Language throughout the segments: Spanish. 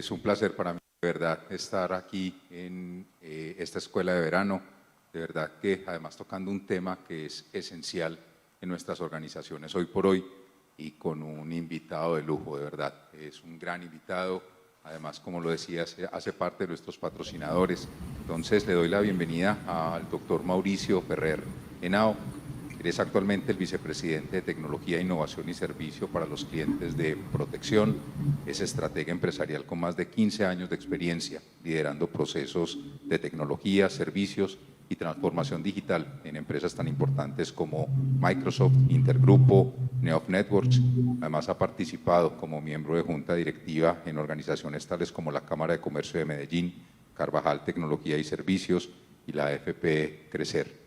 Es un placer para mí, de verdad, estar aquí en esta escuela de verano. De verdad que además tocando un tema que es esencial en nuestras organizaciones hoy por hoy y con un invitado de lujo, de verdad. Es un gran invitado, además, como lo decía, hace parte de nuestros patrocinadores. Entonces le doy la bienvenida al doctor Mauricio Ferrer Henao. Él es actualmente el vicepresidente de Tecnología, Innovación y Servicio para los clientes de Protección. Es estratega empresarial con más de 15 años de experiencia, liderando procesos de tecnología, servicios y transformación digital en empresas tan importantes como Microsoft, Intergrupo, Neof Networks. Además ha participado como miembro de junta directiva en organizaciones tales como la Cámara de Comercio de Medellín, Carvajal Tecnología y Servicios y la AFP Crecer.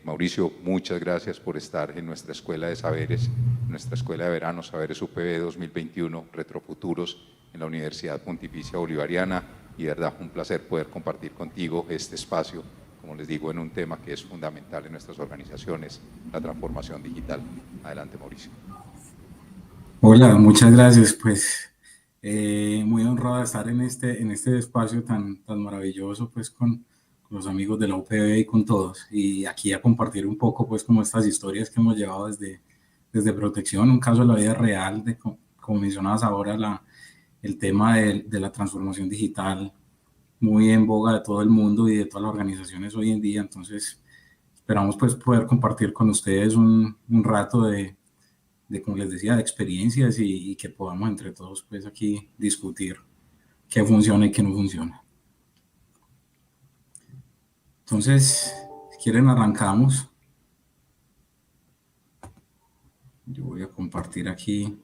Mauricio, muchas gracias por estar en nuestra Escuela de Saberes, nuestra Escuela de Verano, Saberes UPB 2021, Retrofuturos, en la Universidad Pontificia Bolivariana, y de verdad un placer poder compartir contigo este espacio, como les digo, en un tema que es fundamental en nuestras organizaciones, la transformación digital. Adelante, Mauricio. Hola, muchas gracias. Pues muy honrado de estar en este espacio tan maravilloso, pues con los amigos de la UPB y con todos, y aquí a compartir un poco pues como estas historias que hemos llevado desde Protección, un caso de la vida real, como mencionabas ahora, el tema de la transformación digital muy en boga de todo el mundo y de todas las organizaciones hoy en día. Entonces esperamos pues poder compartir con ustedes un rato como les decía, de experiencias y que podamos entre todos pues aquí discutir qué funciona y qué no funciona. Entonces, si quieren arrancamos. Yo voy a compartir aquí.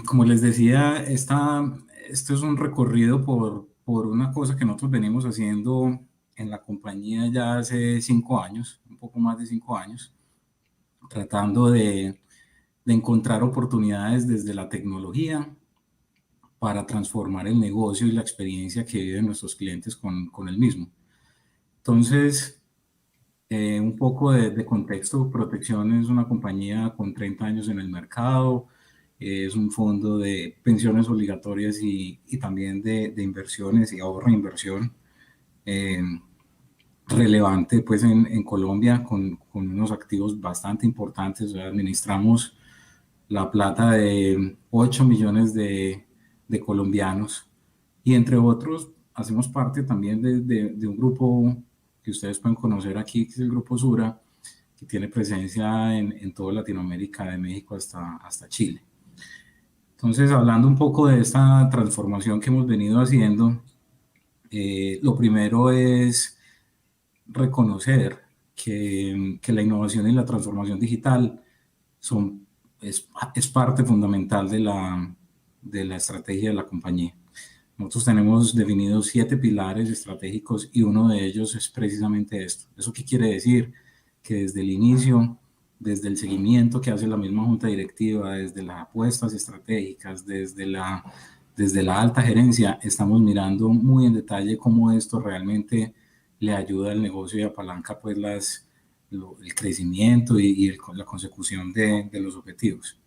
Como les decía, esto es un recorrido por una cosa que nosotros venimos haciendo en la compañía ya hace 5 años, un poco más de 5 años, tratando de encontrar oportunidades desde la tecnología para transformar el negocio y la experiencia que viven nuestros clientes con el mismo. Entonces, un poco de contexto. Protección es una compañía con 30 años en el mercado, es un fondo de pensiones obligatorias y también de inversiones y ahorro e inversión relevante pues en Colombia con unos activos bastante importantes. O sea, administramos la plata de 8 millones de colombianos y entre otros hacemos parte también de un grupo que ustedes pueden conocer aquí, que es el Grupo Sura, que tiene presencia en toda Latinoamérica, de México hasta Chile. Entonces, hablando un poco de esta transformación que hemos venido haciendo, lo primero es reconocer que la innovación y la transformación digital es parte fundamental de la estrategia de la compañía. Nosotros tenemos definidos 7 pilares estratégicos y uno de ellos es precisamente esto. ¿Eso qué quiere decir? Que desde el inicio, desde el seguimiento que hace la misma junta directiva, desde las apuestas estratégicas, desde la alta gerencia, estamos mirando muy en detalle cómo esto realmente le ayuda al negocio y apalanca pues el crecimiento y la consecución de los objetivos.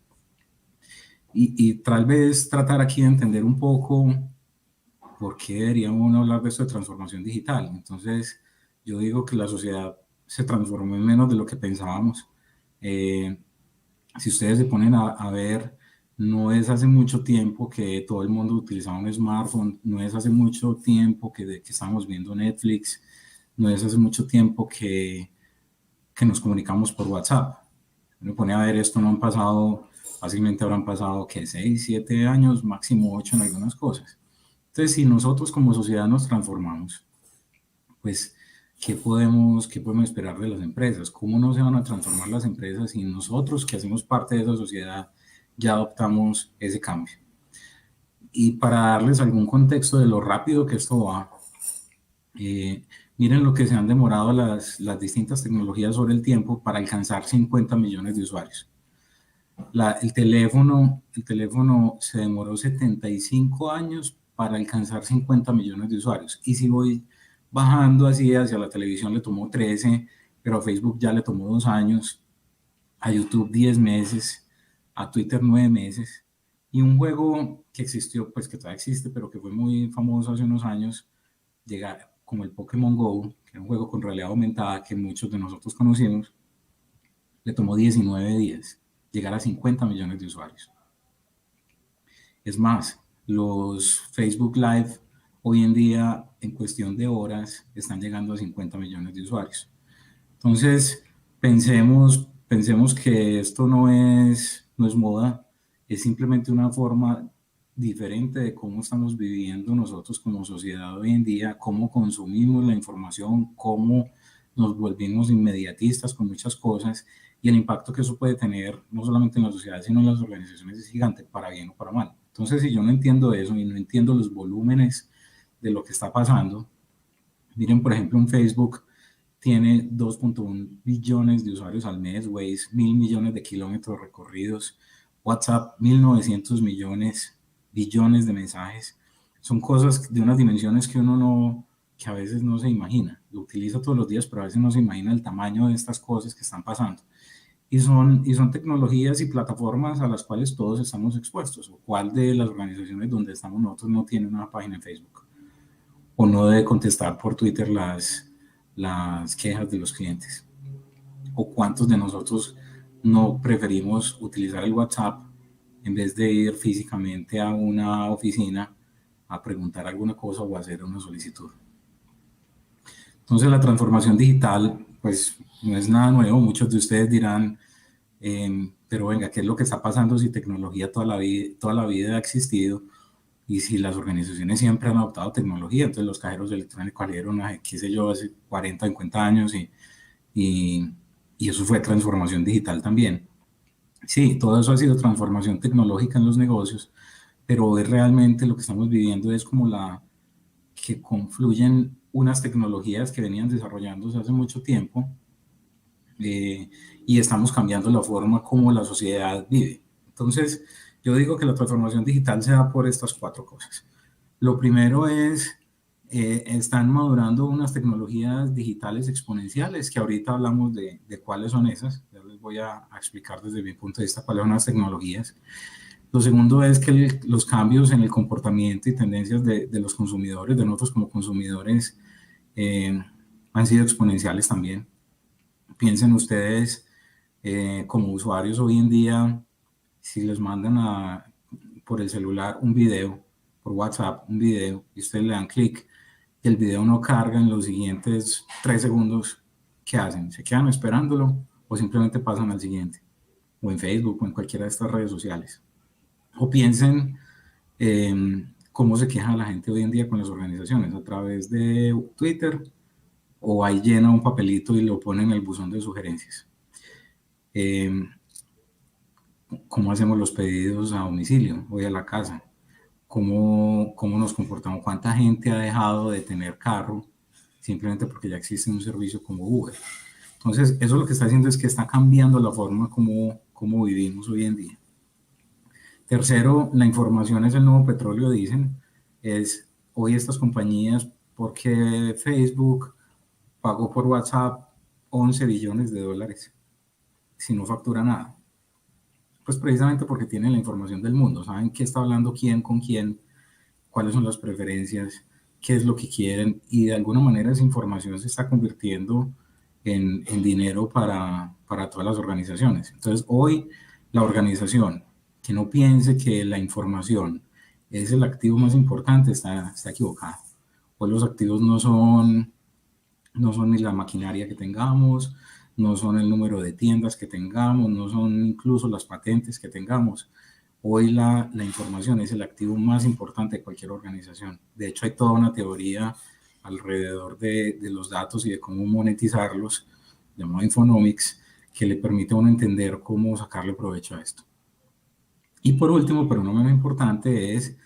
Y tal vez tratar aquí de entender un poco por qué debería uno hablar de esto de transformación digital. Entonces, yo digo que la sociedad se transformó en menos de lo que pensábamos. Si ustedes se ponen a ver, no es hace mucho tiempo que todo el mundo utilizaba un smartphone, no es hace mucho tiempo que estamos viendo Netflix, no es hace mucho tiempo que nos comunicamos por WhatsApp. Me pone a ver esto, no han pasado, fácilmente habrán pasado, ¿qué? 6, 7 años, máximo 8 en algunas cosas. Entonces, si nosotros como sociedad nos transformamos, pues, ¿qué podemos esperar de las empresas? ¿Cómo no se van a transformar las empresas si nosotros, que hacemos parte de esa sociedad, ya adoptamos ese cambio? Y para darles algún contexto de lo rápido que esto va, miren lo que se han demorado las distintas tecnologías sobre el tiempo para alcanzar 50 millones de usuarios. El teléfono se demoró 75 años para alcanzar 50 millones de usuarios. Y si voy bajando así hacia la televisión, le tomó 13, pero a Facebook ya le tomó 2 años. a YouTube 10 meses, a Twitter 9 meses, y un juego que existió, pues que todavía existe, pero que fue muy famoso hace unos años, llega como el Pokémon Go, que era un juego con realidad aumentada que muchos de nosotros conocimos, le tomó 19 días llegar a 50 millones de usuarios. Es más, los Facebook Live hoy en día, en cuestión de horas, están llegando a 50 millones de usuarios. Entonces, pensemos que esto no es moda, es simplemente una forma diferente de cómo estamos viviendo nosotros como sociedad hoy en día, cómo consumimos la información, cómo nos volvimos inmediatistas con muchas cosas y el impacto que eso puede tener no solamente en la sociedad, sino en las organizaciones es gigante, para bien o para mal. Entonces, si yo no entiendo eso y no entiendo los volúmenes de lo que está pasando, miren, por ejemplo, un Facebook tiene 2.1 billones de usuarios al mes, Waze 1.000 millones de kilómetros recorridos, WhatsApp 1.900 billones de mensajes. Son cosas de unas dimensiones que que a veces no se imagina. Lo utiliza todos los días, pero a veces no se imagina el tamaño de estas cosas que están pasando. Y son tecnologías y plataformas a las cuales todos estamos expuestos. ¿O cuál de las organizaciones donde estamos nosotros no tiene una página en Facebook? ¿O no debe contestar por Twitter las quejas de los clientes? ¿O cuántos de nosotros no preferimos utilizar el WhatsApp en vez de ir físicamente a una oficina a preguntar alguna cosa o a hacer una solicitud? Entonces la transformación digital, pues no es nada nuevo. Muchos de ustedes dirán, pero venga, ¿qué es lo que está pasando si tecnología toda la vida ha existido? Y si las organizaciones siempre han adoptado tecnología, entonces los cajeros electrónicos salieron, qué sé yo, hace 40, 50 años y eso fue transformación digital también. Sí, todo eso ha sido transformación tecnológica en los negocios, pero hoy realmente lo que estamos viviendo es como que confluyen unas tecnologías que venían desarrollándose hace mucho tiempo y estamos cambiando la forma como la sociedad vive. Entonces, yo digo que la transformación digital se da por estas 4 cosas. Lo primero es, están madurando unas tecnologías digitales exponenciales, que ahorita hablamos de cuáles son esas. Ya les voy a explicar desde mi punto de vista cuáles son las tecnologías. Lo segundo es que los cambios en el comportamiento y tendencias de los consumidores, de nosotros como consumidores, han sido exponenciales también. Piensen ustedes como usuarios hoy en día, si les mandan por el celular un video, por WhatsApp un video, y ustedes le dan clic y el video no carga en los siguientes 3 segundos, ¿qué hacen? ¿Se quedan esperándolo o simplemente pasan al siguiente? O en Facebook o en cualquiera de estas redes sociales. O piensen cómo se queja la gente hoy en día con las organizaciones a través de Twitter, o ahí llena un papelito y lo pone en el buzón de sugerencias. ¿Cómo hacemos los pedidos a domicilio, hoy a la casa? ¿Cómo nos comportamos? ¿Cuánta gente ha dejado de tener carro simplemente porque ya existe un servicio como Uber? Entonces, eso lo que está haciendo es que está cambiando la forma como vivimos hoy en día. Tercero, la información es el nuevo petróleo, dicen. Hoy estas compañías, porque Facebook pagó por WhatsApp 11 billones de dólares si no factura nada. Pues precisamente porque tienen la información del mundo, saben qué está hablando quién con quién, cuáles son las preferencias, qué es lo que quieren, y de alguna manera esa información se está convirtiendo en dinero para todas las organizaciones. Entonces hoy la organización que no piense que la información es el activo más importante está equivocada. Hoy los activos no son ni la maquinaria que tengamos, no son el número de tiendas que tengamos, no son incluso las patentes que tengamos. Hoy la información es el activo más importante de cualquier organización. De hecho, hay toda una teoría alrededor de los datos y de cómo monetizarlos, llamado Infonomics, que le permite a uno entender cómo sacarle provecho a esto. Y por último, pero no menos importante, es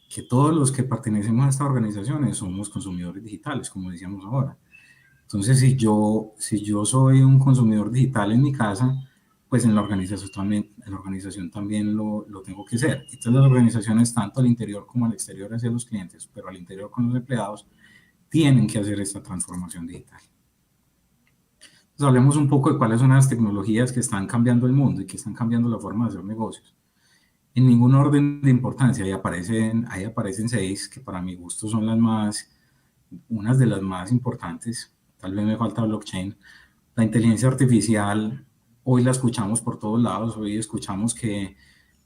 que todos los que pertenecemos a estas organizaciones somos consumidores digitales, como decíamos ahora. Entonces, si yo soy un consumidor digital en mi casa, pues en la organización también lo tengo que ser. Entonces, las organizaciones, tanto al interior como al exterior hacia los clientes, pero al interior con los empleados, tienen que hacer esta transformación digital. Pues hablemos un poco de cuáles son las tecnologías que están cambiando el mundo y que están cambiando la forma de hacer negocios. En ningún orden de importancia, ahí aparecen seis que para mi gusto son unas de las más importantes. Tal vez me falta blockchain. La inteligencia artificial, hoy la escuchamos por todos lados, hoy escuchamos que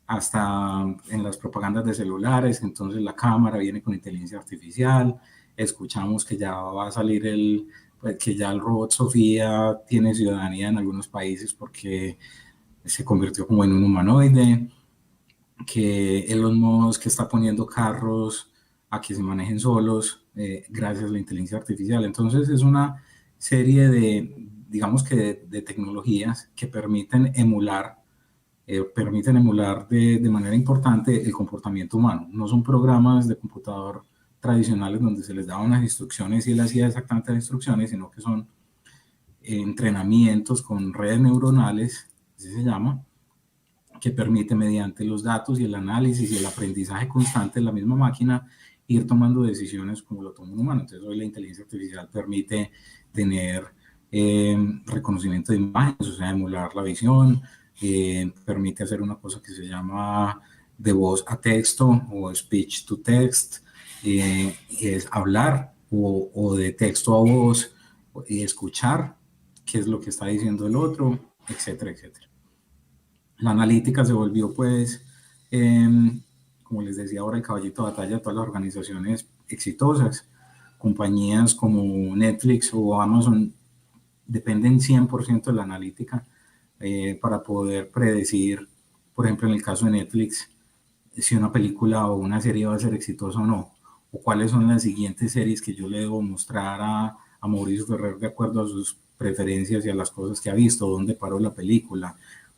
hasta en las propagandas de celulares, entonces la cámara viene con inteligencia artificial, escuchamos que ya va a salir pues, que ya el robot Sofía tiene ciudadanía en algunos países porque se convirtió como en un humanoide, que Elon Musk está poniendo carros a que se manejen solos gracias a la inteligencia artificial. Entonces es una serie digamos que de tecnologías que permiten emular de manera importante el comportamiento humano. No son programas de computador tradicionales donde se les daban unas instrucciones y él hacía exactamente las instrucciones, sino que son entrenamientos con redes neuronales, así se llama, que permite mediante los datos y el análisis y el aprendizaje constante de la misma máquina ir tomando decisiones como lo toma un humano. Entonces hoy la inteligencia artificial permite tener reconocimiento de imágenes, o sea, emular la visión, permite hacer una cosa que se llama de voz a texto o speech to text, es hablar o de texto a voz y escuchar qué es lo que está diciendo el otro, etcétera, etcétera. La analítica se volvió, pues, como les decía ahora, el caballito de batalla de todas las organizaciones exitosas. Compañías como Netflix o Amazon dependen 100% de la analítica para poder predecir, por ejemplo, en el caso de Netflix, si una película o una serie va a ser exitosa o no, o cuáles son las siguientes series que yo le debo mostrar a Mauricio Ferrer de acuerdo a sus preferencias y a las cosas que ha visto, dónde paró la película,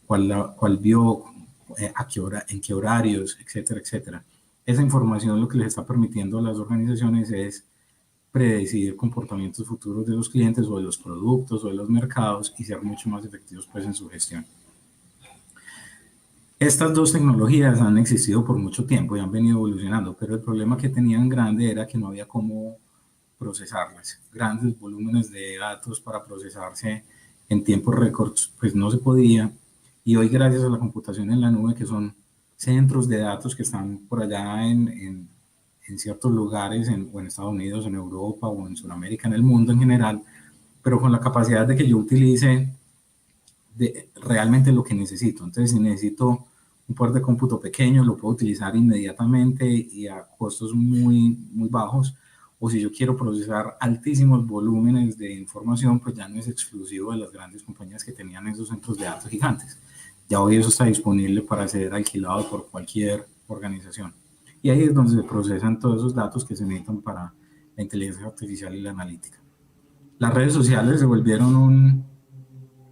cuál vio, a qué hora, en qué horarios, etcétera, etcétera. Esa información lo que les está permitiendo a las organizaciones es predecir comportamientos futuros de los clientes o de los productos o de los mercados y ser mucho más efectivos pues en su gestión. Estas dos tecnologías han existido por mucho tiempo y han venido evolucionando, pero el problema que tenían grande era que no había cómo procesarlas. Grandes volúmenes de datos para procesarse en tiempos récords, pues no se podía. Y hoy, gracias a la computación en la nube, que son centros de datos que están por allá en ciertos lugares, o en Estados Unidos, en Europa o en Sudamérica, en el mundo en general, pero con la capacidad de que yo utilice realmente lo que necesito. Entonces, si necesito un poder de cómputo pequeño, lo puedo utilizar inmediatamente y a costos muy, muy bajos. O si yo quiero procesar altísimos volúmenes de información, pues ya no es exclusivo de las grandes compañías que tenían esos centros de datos gigantes. Ya hoy eso está disponible para ser alquilado por cualquier organización. Y ahí es donde se procesan todos esos datos que se necesitan para la inteligencia artificial y la analítica. Las redes sociales se volvieron un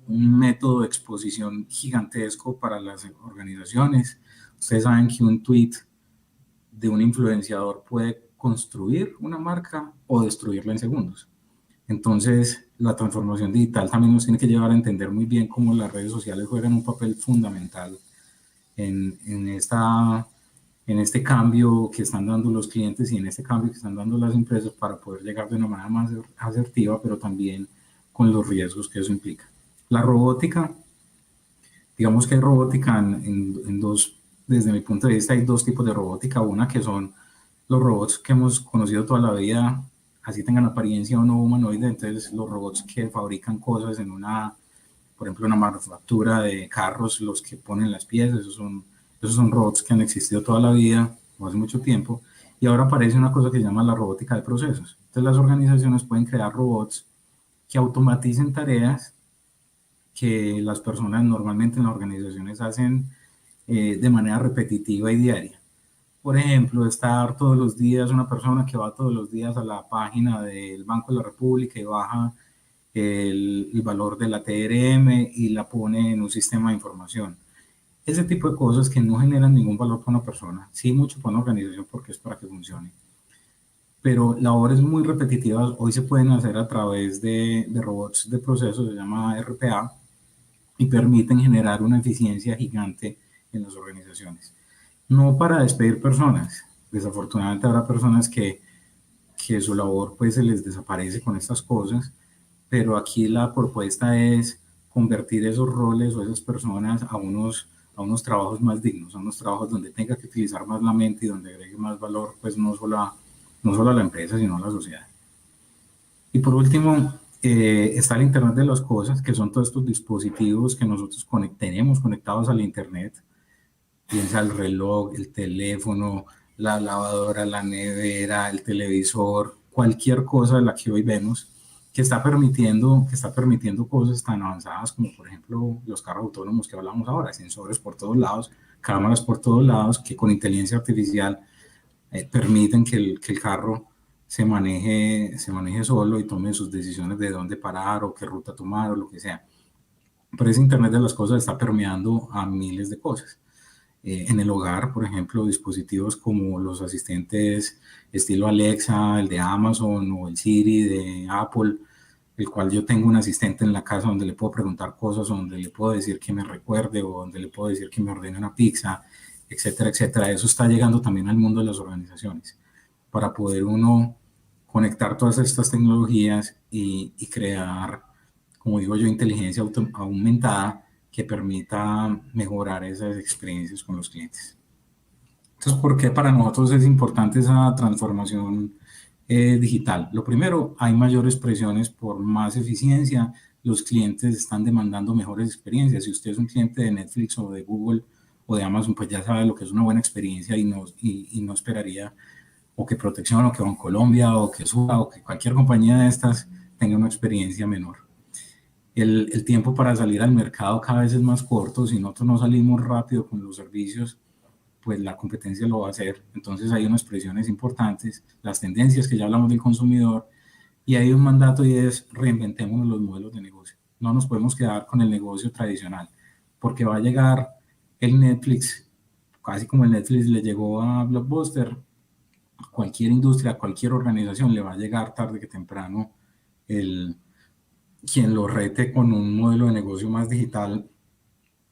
método de exposición gigantesco para las organizaciones. Ustedes saben que un tweet de un influenciador puede construir una marca o destruirla en segundos. Entonces, la transformación digital también nos tiene que llevar a entender muy bien cómo las redes sociales juegan un papel fundamental en este cambio que están dando los clientes y en este cambio que están dando las empresas para poder llegar de una manera más asertiva, pero también con los riesgos que eso implica. La robótica, digamos que hay robótica en dos, desde mi punto de vista hay dos tipos de robótica. Una que son los robots que hemos conocido toda la vida, así tengan apariencia o no humanoide, entonces los robots que fabrican cosas por ejemplo, una manufactura de carros, los que ponen las piezas, esos son robots que han existido toda la vida o hace mucho tiempo. Y ahora aparece una cosa que se llama la robótica de procesos. Entonces las organizaciones pueden crear robots que automaticen tareas que las personas normalmente en las organizaciones hacen de manera repetitiva y diaria. Por ejemplo, estar todos los días, una persona que va todos los días a la página del Banco de la República y baja el valor de la TRM y la pone en un sistema de información. Ese tipo de cosas que no generan ningún valor para una persona, sí mucho para una organización porque es para que funcione. Pero labores muy repetitivas hoy se pueden hacer a través de robots de procesos, se llama RPA, y permiten generar una eficiencia gigante en las organizaciones. No para despedir personas, desafortunadamente habrá personas que su labor pues se les desaparece con estas cosas, pero aquí la propuesta es convertir esos roles o esas personas a unos trabajos más dignos, a unos trabajos donde tenga que utilizar más la mente y donde agregue más valor, pues no solo a la empresa, sino a la sociedad. Y por último, está el Internet de las Cosas, que son todos estos dispositivos que nosotros tenemos conectados al Internet, piensa el reloj, el teléfono, la lavadora, la nevera, el televisor, cualquier cosa de la que hoy vemos, que está permitiendo cosas tan avanzadas como, por ejemplo, los carros autónomos que hablamos ahora, sensores por todos lados, cámaras por todos lados, que con inteligencia artificial permiten que el carro se maneje solo y tome sus decisiones de dónde parar o qué ruta tomar o lo que sea. Pero ese Internet de las Cosas está permeando a miles de cosas. En el hogar, por ejemplo, dispositivos como los asistentes estilo Alexa, el de Amazon o el Siri de Apple, el cual yo tengo un asistente en la casa donde le puedo preguntar cosas, donde le puedo decir que me recuerde o donde le puedo decir que me ordene una pizza, etcétera, etcétera. Eso está llegando también al mundo de las organizaciones para poder uno conectar todas estas tecnologías y crear, como digo yo, inteligencia aumentada que permita mejorar esas experiencias con los clientes. Entonces, ¿por qué para nosotros es importante esa transformación digital? Lo primero, hay mayores presiones por más eficiencia, los clientes están demandando mejores experiencias. Si usted es un cliente de Netflix o de Google o de Amazon, pues ya sabe lo que es una buena experiencia y no esperaría o que Protección o que Bancolombia o que Suba o que cualquier compañía de estas tenga una experiencia menor. El tiempo para salir al mercado cada vez es más corto. Si nosotros no salimos rápido con los servicios, pues la competencia lo va a hacer. Entonces hay unas presiones importantes, las tendencias que ya hablamos del consumidor, y hay un mandato y es reinventémonos los modelos de negocio. No nos podemos quedar con el negocio tradicional, porque va a llegar el Netflix, casi como el Netflix le llegó a Blockbuster, cualquier industria, cualquier organización le va a llegar tarde que temprano quien lo rete con un modelo de negocio más digital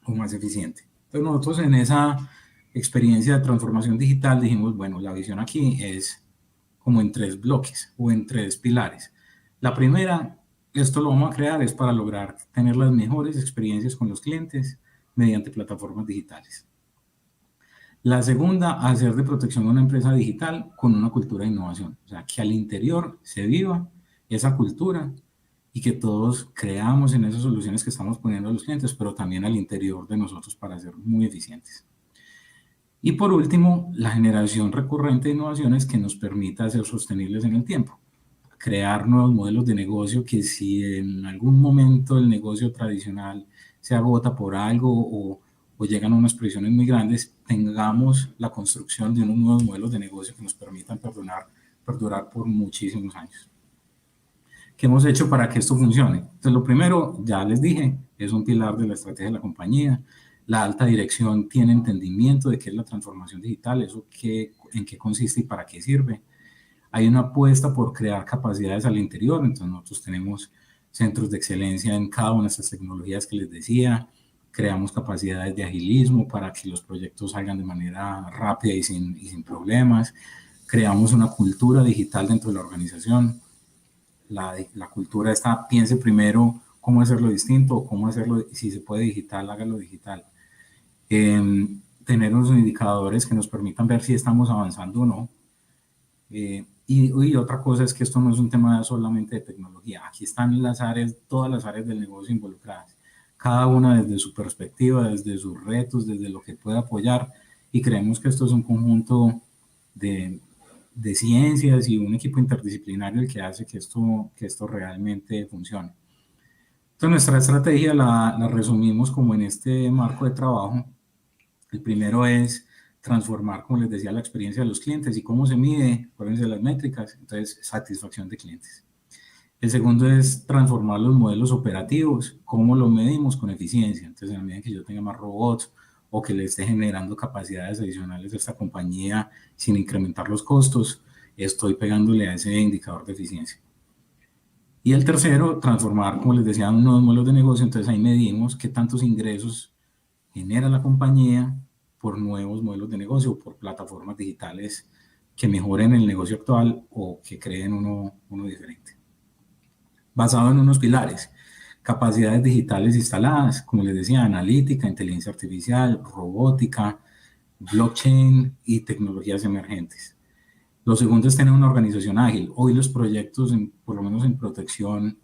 o más eficiente. Entonces nosotros en esa experiencia de transformación digital dijimos, bueno, la visión aquí es como en tres bloques o en tres pilares. La primera, esto lo vamos a crear es para lograr tener las mejores experiencias con los clientes mediante plataformas digitales. La segunda, hacer de Protección una empresa digital con una cultura de innovación. O sea, que al interior se viva esa cultura y que todos creamos en esas soluciones que estamos poniendo a los clientes, pero también al interior de nosotros para ser muy eficientes. Y por último, la generación recurrente de innovaciones que nos permita ser sostenibles en el tiempo. Crear nuevos modelos de negocio que si en algún momento el negocio tradicional se agota por algo o llegan a unas presiones muy grandes, tengamos la construcción de unos nuevos modelos de negocio que nos permitan perdurar por muchísimos años. ¿Qué hemos hecho para que esto funcione? Entonces, lo primero, ya les dije, es un pilar de la estrategia de la compañía. La alta dirección tiene entendimiento de qué es la transformación digital, en qué consiste y para qué sirve. Hay una apuesta por crear capacidades al interior, entonces nosotros tenemos centros de excelencia en cada una de estas tecnologías que les decía, creamos capacidades de agilismo para que los proyectos salgan de manera rápida y sin problemas, creamos una cultura digital dentro de la organización. La cultura está, piense primero cómo hacerlo distinto, cómo hacerlo, si se puede digital, hágalo digital. Tener unos indicadores que nos permitan ver si estamos avanzando o no. Y otra cosa es que esto no es un tema solamente de tecnología. Aquí están las áreas, todas las áreas del negocio involucradas. Cada una desde su perspectiva, desde sus retos, desde lo que puede apoyar. Y creemos que esto es un conjunto de ciencias y un equipo interdisciplinario el que hace que esto realmente funcione. Entonces, nuestra estrategia la resumimos como en este marco de trabajo. El primero es transformar, como les decía, la experiencia de los clientes. ¿Y cómo se mide? Acuérdense de las métricas. Entonces, satisfacción de clientes. El segundo es transformar los modelos operativos. ¿Cómo lo medimos? Con eficiencia. Entonces, en la medida en que yo tenga más robots o que le esté generando capacidades adicionales a esta compañía sin incrementar los costos, estoy pegándole a ese indicador de eficiencia. Y el tercero, transformar, como les decía, nuevos modelos de negocio. Entonces, ahí medimos qué tantos ingresos genera la compañía por nuevos modelos de negocio, por plataformas digitales que mejoren el negocio actual o que creen uno diferente. basado en unos pilares: capacidades digitales instaladas, como les decía, analítica, inteligencia artificial, robótica, blockchain y tecnologías emergentes. Lo segundo es tener una organización ágil. Hoy los proyectos, por lo menos en protección,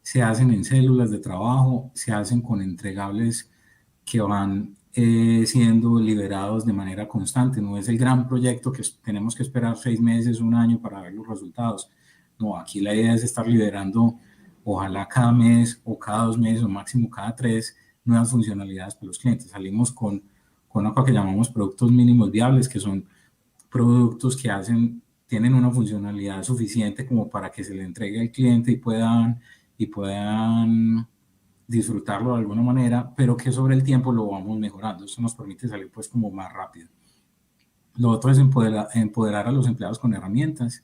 se hacen en células de trabajo, se hacen con entregables que van siendo liberados de manera constante. No es el gran proyecto que tenemos que esperar 6 meses, un año para ver los resultados. No, aquí la idea es estar liberando, ojalá cada mes o cada 2 meses o máximo cada 3, nuevas funcionalidades para los clientes. Salimos con algo que llamamos productos mínimos viables, que son productos que tienen una funcionalidad suficiente como para que se le entregue al cliente y puedan disfrutarlo de alguna manera, pero que sobre el tiempo lo vamos mejorando. Eso nos permite salir pues como más rápido. Lo otro es empoderar a los empleados con herramientas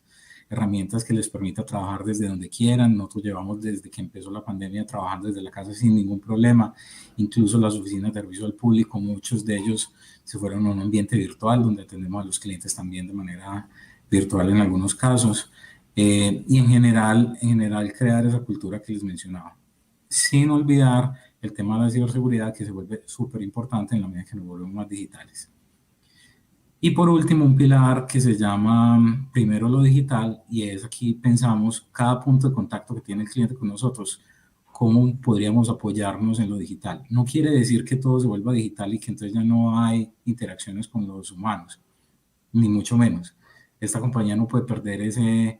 que les permita trabajar desde donde quieran. Nosotros llevamos desde que empezó la pandemia trabajando desde la casa sin ningún problema. Incluso las oficinas de servicio al público, muchos de ellos se fueron a un ambiente virtual donde atendemos a los clientes también de manera virtual en algunos casos. Y en general crear esa cultura que les mencionaba. Sin olvidar el tema de la ciberseguridad, que se vuelve súper importante en la medida que nos volvemos más digitales. Y por último, un pilar que se llama primero lo digital, y es aquí pensamos cada punto de contacto que tiene el cliente con nosotros, cómo podríamos apoyarnos en lo digital. No quiere decir que todo se vuelva digital y que entonces ya no hay interacciones con los humanos, ni mucho menos. Esta compañía no puede perder ese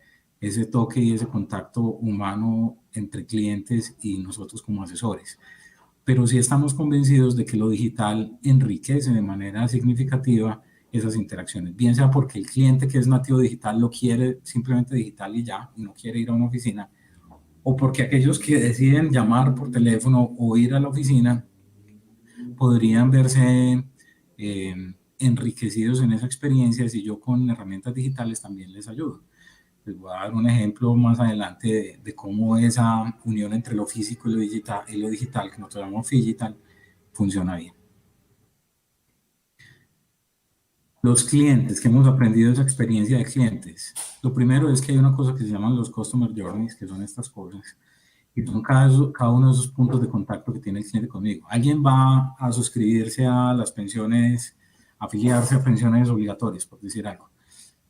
toque y ese contacto humano entre clientes y nosotros como asesores. Pero sí estamos convencidos de que lo digital enriquece de manera significativa esas interacciones, bien sea porque el cliente que es nativo digital lo quiere simplemente digital y ya, y no quiere ir a una oficina, o porque aquellos que deciden llamar por teléfono o ir a la oficina podrían verse enriquecidos en esa experiencia si yo con herramientas digitales también les ayudo. Les voy a dar un ejemplo más adelante de cómo esa unión entre lo físico y lo digital, que nosotros llamamos Phygital, funciona bien. Los clientes, que hemos aprendido esa experiencia de clientes. Lo primero es que hay una cosa que se llaman los Customer Journeys, que son estas cosas, y son cada uno de esos puntos de contacto que tiene el cliente conmigo. Alguien va a suscribirse a las pensiones, afiliarse a pensiones obligatorias, por decir algo.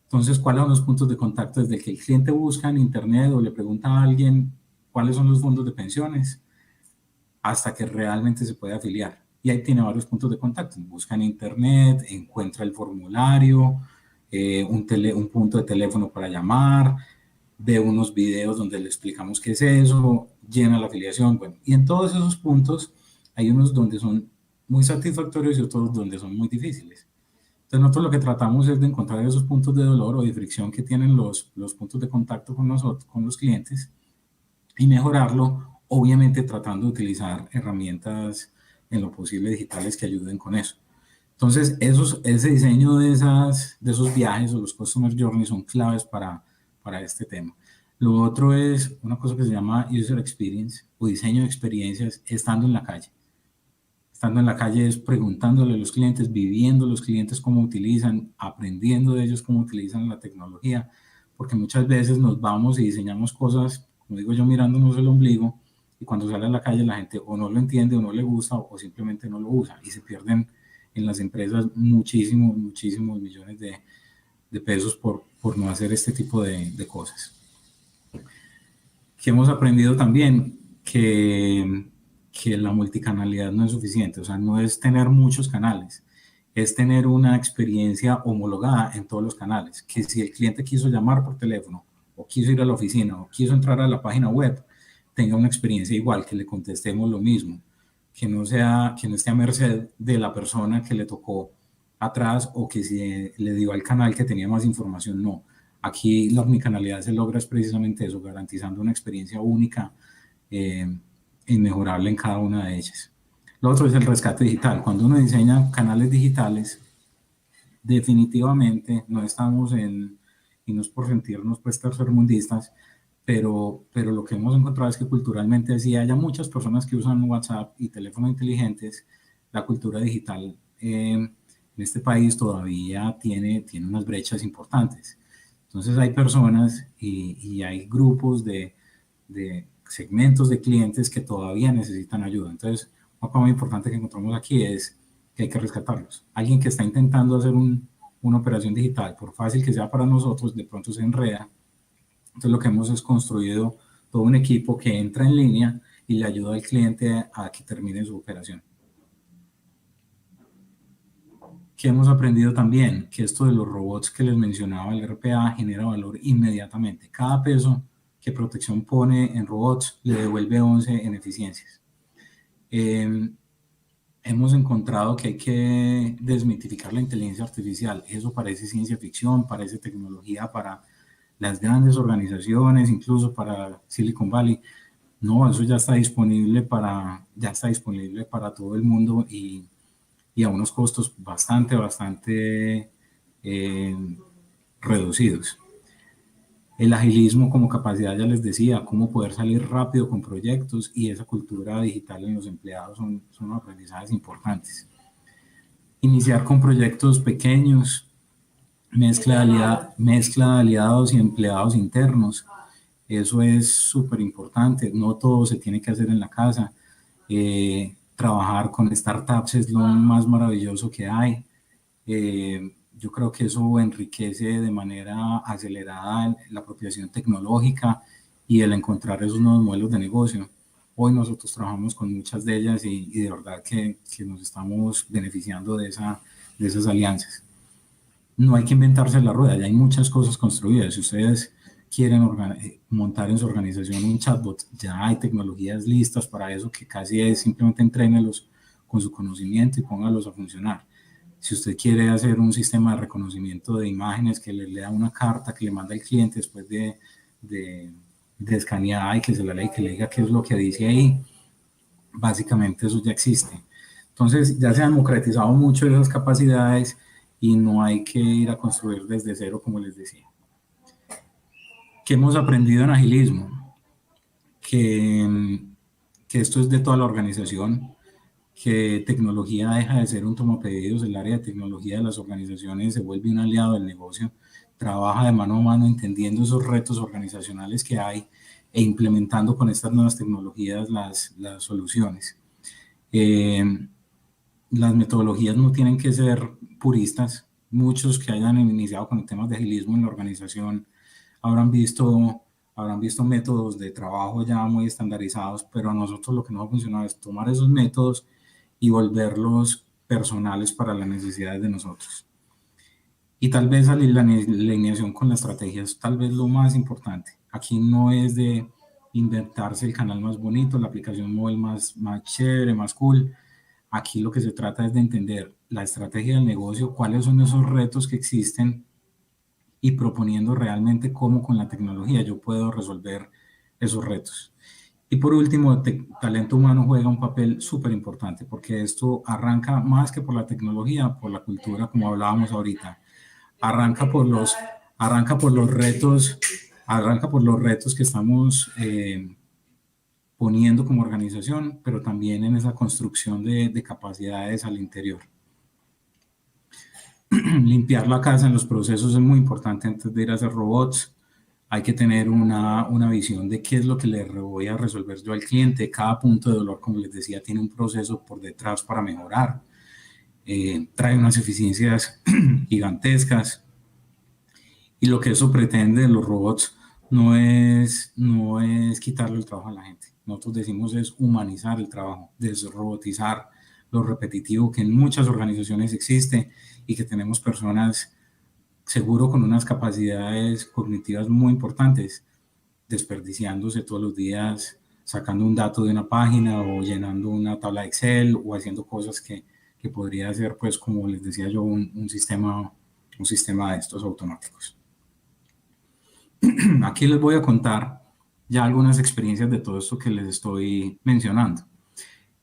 Entonces, ¿cuáles son los puntos de contacto desde que el cliente busca en internet o le pregunta a alguien cuáles son los fondos de pensiones hasta que realmente se puede afiliar? Y ahí tiene varios puntos de contacto. Busca en internet, encuentra el formulario, un punto de teléfono para llamar, ve unos videos donde le explicamos qué es eso, llena la afiliación. Bueno, y en todos esos puntos hay unos donde son muy satisfactorios y otros donde son muy difíciles. Entonces nosotros lo que tratamos es de encontrar esos puntos de dolor o de fricción que tienen los puntos de contacto con nosotros, con los clientes, y mejorarlo, obviamente tratando de utilizar herramientas en lo posible digitales que ayuden con eso. Entonces ese diseño de esos viajes o los Customer Journeys son claves para este tema. Lo otro es una cosa que se llama User Experience o diseño de experiencias estando en la calle. Estando en la calle es preguntándole a los clientes, viviendo los clientes cómo utilizan, aprendiendo de ellos cómo utilizan la tecnología, porque muchas veces nos vamos y diseñamos cosas, como digo yo, mirándonos el ombligo, y cuando sale a la calle la gente o no lo entiende o no le gusta o simplemente no lo usa, y se pierden en las empresas muchísimos millones de pesos por no hacer este tipo de cosas. Que hemos aprendido también que la multicanalidad no es suficiente, o sea, no es tener muchos canales, es tener una experiencia homologada en todos los canales, que si el cliente quiso llamar por teléfono, o quiso ir a la oficina, o quiso entrar a la página web, tenga una experiencia igual, que le contestemos lo mismo, que no esté a merced de la persona que le tocó atrás, o que si le dio al canal que tenía más información, no. Aquí la omnicanalidad se logra es precisamente eso, garantizando una experiencia única, inmejorable en cada una de ellas. Lo otro es el rescate digital. Cuando uno diseña canales digitales, definitivamente no estamos y no es por sentirnos pues tercermundistas, pero lo que hemos encontrado es que culturalmente sí haya muchas personas que usan WhatsApp y teléfonos inteligentes, la cultura digital en este país todavía tiene unas brechas importantes. Entonces hay personas y hay grupos de segmentos de clientes que todavía necesitan ayuda. Entonces, un mapa muy importante que encontramos aquí es que hay que rescatarlos. Alguien que está intentando hacer una operación digital, por fácil que sea para nosotros, de pronto se enreda. Entonces, lo que hemos es construido todo un equipo que entra en línea y le ayuda al cliente a que termine su operación. ¿Qué hemos aprendido también? Que esto de los robots que les mencionaba, el RPA, genera valor inmediatamente. Cada peso que Protección pone en robots le devuelve 11 en eficiencias. Hemos encontrado que hay que desmitificar la inteligencia artificial. Eso parece ciencia ficción, parece tecnología para las grandes organizaciones, incluso para Silicon Valley. No, eso ya está disponible para todo el mundo y a unos costos bastante reducidos. El agilismo como capacidad, ya les decía, cómo poder salir rápido con proyectos, y esa cultura digital en los empleados son aprendizajes importantes. Iniciar con proyectos pequeños, mezcla de aliados y empleados internos. Eso es súper importante. No todo se tiene que hacer en la casa. Trabajar con startups es lo más maravilloso que hay. Yo creo que eso enriquece de manera acelerada la apropiación tecnológica y el encontrar esos nuevos modelos de negocio. Hoy nosotros trabajamos con muchas de ellas y de verdad que nos estamos beneficiando de esas alianzas. No hay que inventarse la rueda, ya hay muchas cosas construidas. Si ustedes quieren montar en su organización un chatbot, ya hay tecnologías listas para eso, que casi es simplemente entrénelos con su conocimiento y póngalos a funcionar. Si usted quiere hacer un sistema de reconocimiento de imágenes que le lea una carta que le manda el cliente después de escanear y que se la lea y que le diga qué es lo que dice ahí, básicamente eso ya existe. Entonces ya se han democratizado mucho esas capacidades y no hay que ir a construir desde cero, como les decía. ¿Qué hemos aprendido en agilismo? Que esto es de toda la organización, que tecnología deja de ser un tomapedidos, el área de tecnología de las organizaciones se vuelve un aliado del negocio, trabaja de mano a mano entendiendo esos retos organizacionales que hay e implementando con estas nuevas tecnologías las soluciones. Las metodologías no tienen que ser puristas. Muchos que hayan iniciado con temas de agilismo en la organización habrán visto métodos de trabajo ya muy estandarizados, pero a nosotros lo que nos ha funcionado es tomar esos métodos y volverlos personales para las necesidades de nosotros. Y tal vez la alineación con la estrategia es tal vez lo más importante. Aquí no es de inventarse el canal más bonito, la aplicación móvil más chévere, más cool. Aquí lo que se trata es de entender la estrategia del negocio, cuáles son esos retos que existen y proponiendo realmente cómo con la tecnología yo puedo resolver esos retos. Y por último, talento humano juega un papel súper importante porque esto arranca más que por la tecnología, por la cultura, como hablábamos ahorita. Arranca por los retos que estamos poniendo como organización, pero también en esa construcción de capacidades al interior. Limpiar la casa en los procesos es muy importante antes de ir a hacer robots. Hay que tener una visión de qué es lo que le voy a resolver yo al cliente. Cada punto de dolor, como les decía, tiene un proceso por detrás para mejorar. Trae unas eficiencias gigantescas. Y lo que eso pretende de los robots no es quitarle el trabajo a la gente. Nosotros decimos es humanizar el trabajo, desrobotizar lo repetitivo que en muchas organizaciones existe y que tenemos personas seguro con unas capacidades cognitivas muy importantes, desperdiciándose todos los días, sacando un dato de una página o llenando una tabla de Excel o haciendo cosas que podría ser, pues, como les decía yo, un sistema de estos automáticos. Aquí les voy a contar ya algunas experiencias de todo esto que les estoy mencionando.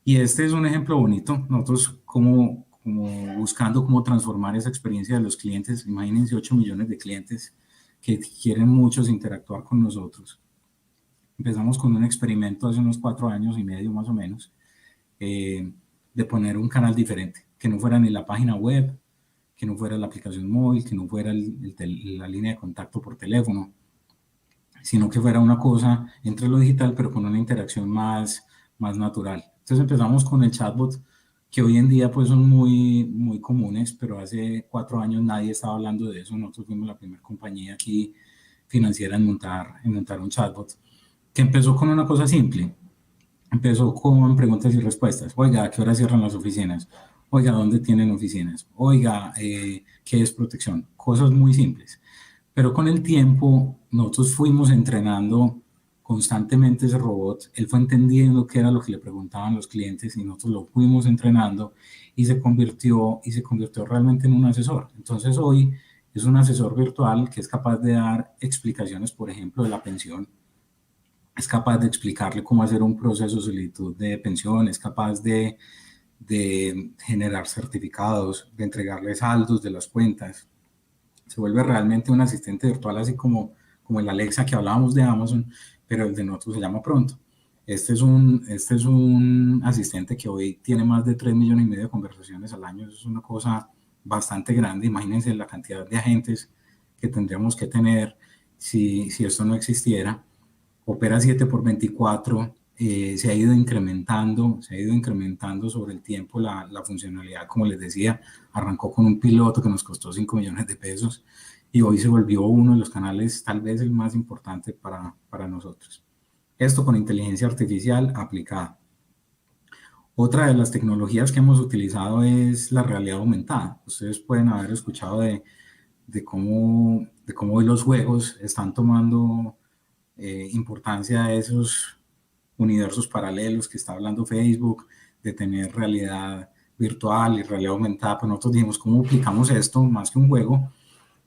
Y este es un ejemplo bonito. Nosotros como buscando cómo transformar esa experiencia de los clientes. Imagínense 8 millones de clientes que quieren muchos interactuar con nosotros. Empezamos con un experimento hace unos 4 años y medio más o menos, de poner un canal diferente, que no fuera ni la página web, que no fuera la aplicación móvil, que no fuera la línea de contacto por teléfono. sino que fuera una cosa entre lo digital, pero con una interacción más natural. Entonces empezamos con el chatbot, que hoy en día pues son muy comunes, pero hace 4 años nadie estaba hablando de eso. Nosotros fuimos la primera compañía aquí financiera en montar un chatbot, que empezó con una cosa simple. Empezó con preguntas y respuestas. Oiga, ¿a qué hora cierran las oficinas? Oiga, ¿dónde tienen oficinas? Oiga, ¿qué es protección? Cosas muy simples. Pero con el tiempo nosotros fuimos entrenando constantemente ese robot. Él fue entendiendo qué era lo que le preguntaban los clientes y nosotros lo fuimos entrenando y se convirtió realmente en un asesor. Entonces hoy es un asesor virtual que es capaz de dar explicaciones, por ejemplo, de la pensión. Es capaz de explicarle cómo hacer un proceso de solicitud de pensión, es capaz de generar certificados, de entregarle saldos de las cuentas. Se vuelve realmente un asistente virtual, así como el Alexa que hablábamos de Amazon, pero el de nosotros se llama Pronto. Este es un asistente que hoy tiene más de 3,5 millones de conversaciones al año. Eso es una cosa bastante grande. Imagínense la cantidad de agentes que tendríamos que tener si esto no existiera. Opera 7x24, se ha ido incrementando sobre el tiempo la funcionalidad. Como les decía, arrancó con un piloto que nos costó 5 millones de pesos y hoy se volvió uno de los canales, tal vez el más importante para nosotros. Esto con inteligencia artificial aplicada. Otra de las tecnologías que hemos utilizado es la realidad aumentada. Ustedes pueden haber escuchado de cómo hoy los juegos están tomando importancia de esos universos paralelos que está hablando Facebook, de tener realidad virtual y realidad aumentada. Pues nosotros dijimos, ¿cómo aplicamos esto más que un juego?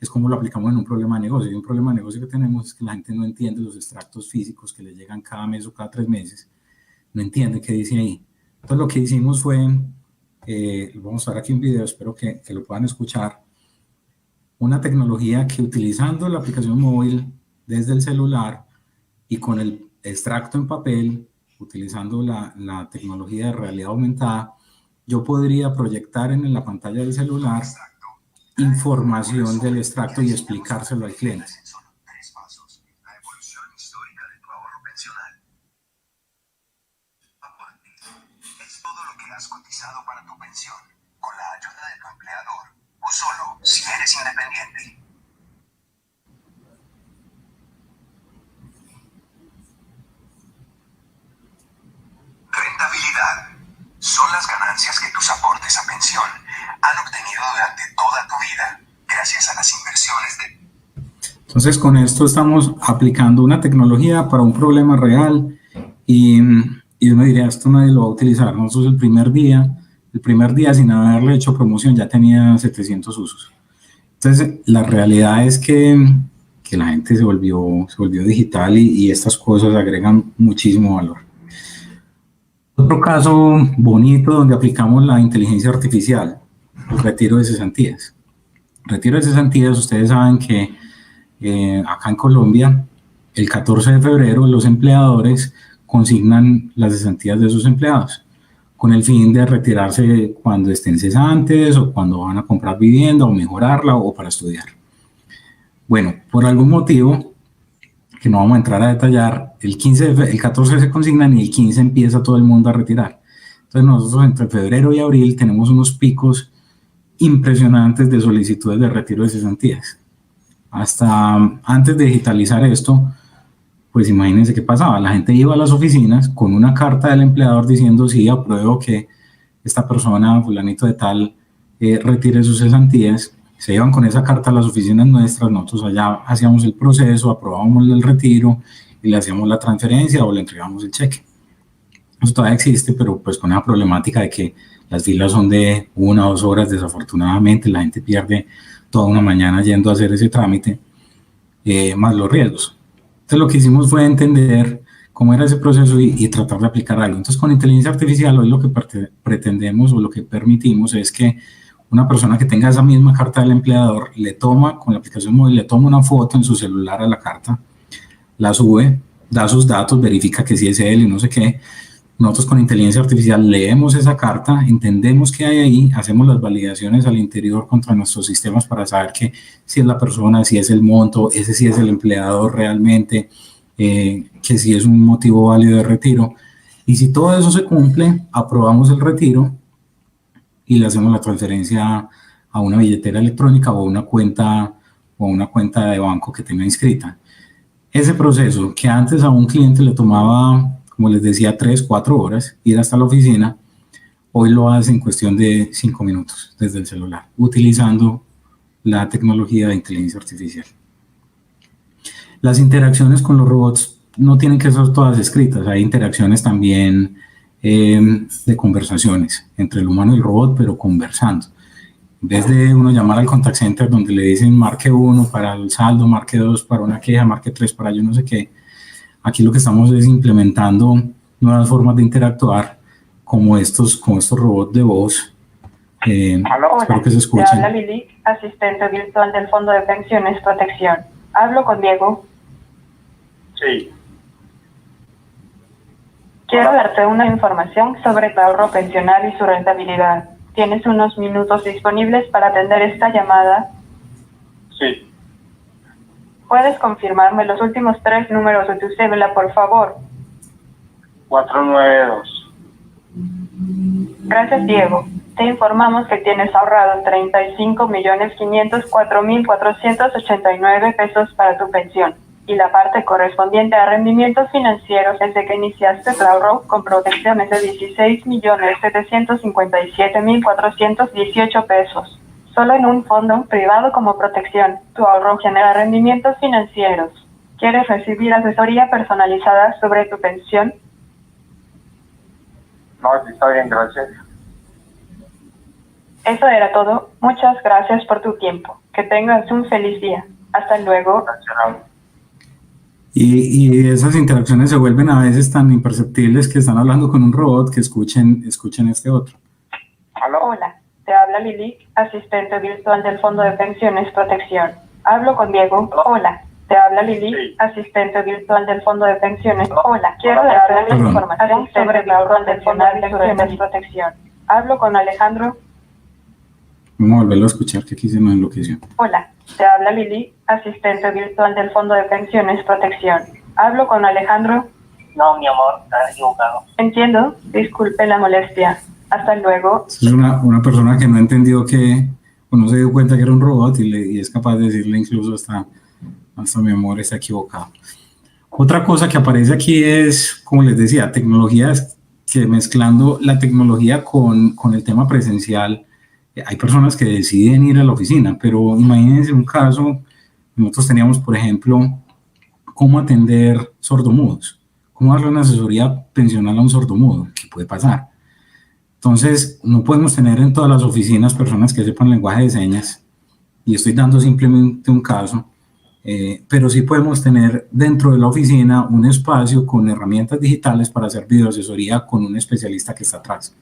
Es como lo aplicamos en un problema de negocio. Y un problema de negocio que tenemos es que la gente no entiende los extractos físicos que le llegan cada mes o cada 3 meses. No entiende qué dice ahí. Entonces lo que hicimos fue, vamos a mostrar aquí un video, espero que lo puedan escuchar, una tecnología que utilizando la aplicación móvil desde el celular y con el extracto en papel, utilizando la tecnología de realidad aumentada, yo podría proyectar en la pantalla del celular información del extracto y explicárselo al cliente. La evolución histórica de tu ahorro pensional. Es todo lo que has cotizado para tu pensión, con la ayuda de tu empleador, o solo si eres independiente. Rentabilidad. Son las ganancias que tus aportes a pensión han obtenido durante toda tu vida, gracias a las inversiones de... Entonces, con esto estamos aplicando una tecnología para un problema real y yo me diría, esto nadie lo va a utilizar. Nosotros el primer día sin haberle hecho promoción ya tenía 700 usos. Entonces, la realidad es que la gente se volvió digital y estas cosas agregan muchísimo valor. Otro caso bonito donde aplicamos la inteligencia artificial, el retiro de cesantías. Retiro de cesantías, ustedes saben que acá en Colombia, el 14 de febrero, los empleadores consignan las cesantías de sus empleados con el fin de retirarse cuando estén cesantes o cuando van a comprar vivienda o mejorarla o para estudiar. Bueno, por algún motivo que no vamos a entrar a detallar, el 14 se consignan y el 15 empieza todo el mundo a retirar. Entonces nosotros entre febrero y abril tenemos unos picos impresionantes de solicitudes de retiro de cesantías. Hasta antes de digitalizar esto, pues imagínense qué pasaba. La gente iba a las oficinas con una carta del empleador diciendo sí, apruebo que esta persona, fulanito de tal, retire sus cesantías. Se iban con esa carta a las oficinas nuestras, nosotros allá hacíamos el proceso, aprobábamos el retiro y le hacíamos la transferencia o le entregábamos el cheque. Eso todavía existe, pero pues con esa problemática de que las filas son de 1 o 2 horas, desafortunadamente la gente pierde toda una mañana yendo a hacer ese trámite, más los riesgos. Entonces lo que hicimos fue entender cómo era ese proceso y tratar de aplicar algo. Entonces con inteligencia artificial hoy lo que pretendemos o lo que permitimos es que una persona que tenga esa misma carta del empleador le toma, con la aplicación móvil, le toma una foto en su celular a la carta, la sube, da sus datos, verifica que sí es él y no sé qué, Nosotros con inteligencia artificial leemos esa carta, entendemos qué hay ahí, hacemos las validaciones al interior contra nuestros sistemas para saber que si es la persona, si es el monto, ese sí es el empleador realmente, que si es un motivo válido de retiro. Y si todo eso se cumple, aprobamos el retiro y le hacemos la transferencia a una billetera electrónica o a una cuenta de banco que tenga inscrita. Ese proceso que antes a un cliente le tomaba, como les decía, 3, 4 horas ir hasta la oficina, hoy lo hace en cuestión de 5 minutos desde el celular, utilizando la tecnología de inteligencia artificial. Las interacciones con los robots no tienen que ser todas escritas, hay interacciones también de conversaciones entre el humano y el robot, pero conversando. En vez de uno llamar al contact center donde le dicen marque 1 para el saldo, marque 2 para una queja, marque 3 para yo no sé qué, aquí lo que estamos es implementando nuevas formas de interactuar como estos robots de voz. Espero que se escuchen. Te habla Lili, asistente virtual del Fondo de Pensiones Protección. ¿Hablo con Diego? Sí. Quiero darte una información sobre tu ahorro pensional y su rentabilidad. ¿Tienes unos minutos disponibles para atender esta llamada? Sí. ¿Puedes confirmarme los últimos 3 números de tu cédula, por favor? 492. Gracias, Diego. Te informamos que tienes ahorrado 35.504.489 pesos para tu pensión y la parte correspondiente a rendimientos financieros desde que iniciaste tu ahorro con protecciones de 16.757.418 pesos. Solo en un fondo privado como protección, tu ahorro genera rendimientos financieros. ¿Quieres recibir asesoría personalizada sobre tu pensión? No, sí, está bien, gracias. Eso era todo. Muchas gracias por tu tiempo. Que tengas un feliz día. Hasta luego. Gracias. Y esas interacciones se vuelven a veces tan imperceptibles que están hablando con un robot que escuchen este otro. Hola, te habla Lili, asistente virtual del Fondo de Pensiones Protección. ¿Hablo con Diego? Hola, te habla Lili, Sí. asistente virtual del Fondo de Pensiones. Hola, quiero darte una información sobre el ahorro del Fondo de Pensiones Protección. ¿Hablo con Alejandro? Vamos a volverlo a escuchar, que aquí se nos enloqueció. Hola, te habla Lili, asistente virtual del Fondo de Pensiones Protección. ¿Hablo con Alejandro? No, mi amor, estás equivocado. Entiendo, disculpe la molestia. Hasta luego. Es una persona que no entendió que, o no se dio cuenta que era un robot y es capaz de decirle incluso hasta mi amor está equivocado. Otra cosa que aparece aquí es, como les decía, tecnologías que mezclando la tecnología con el tema presencial. Hay personas que deciden ir a la oficina, pero imagínense un caso, nosotros teníamos, por ejemplo, cómo atender sordomudos, cómo darle una asesoría pensional a un sordomudo, ¿qué puede pasar? Entonces, no podemos tener en todas las oficinas personas que sepan lenguaje de señas, y estoy dando simplemente un caso, pero sí podemos tener dentro de la oficina un espacio con herramientas digitales para hacer videoasesoría con un especialista que está atrás.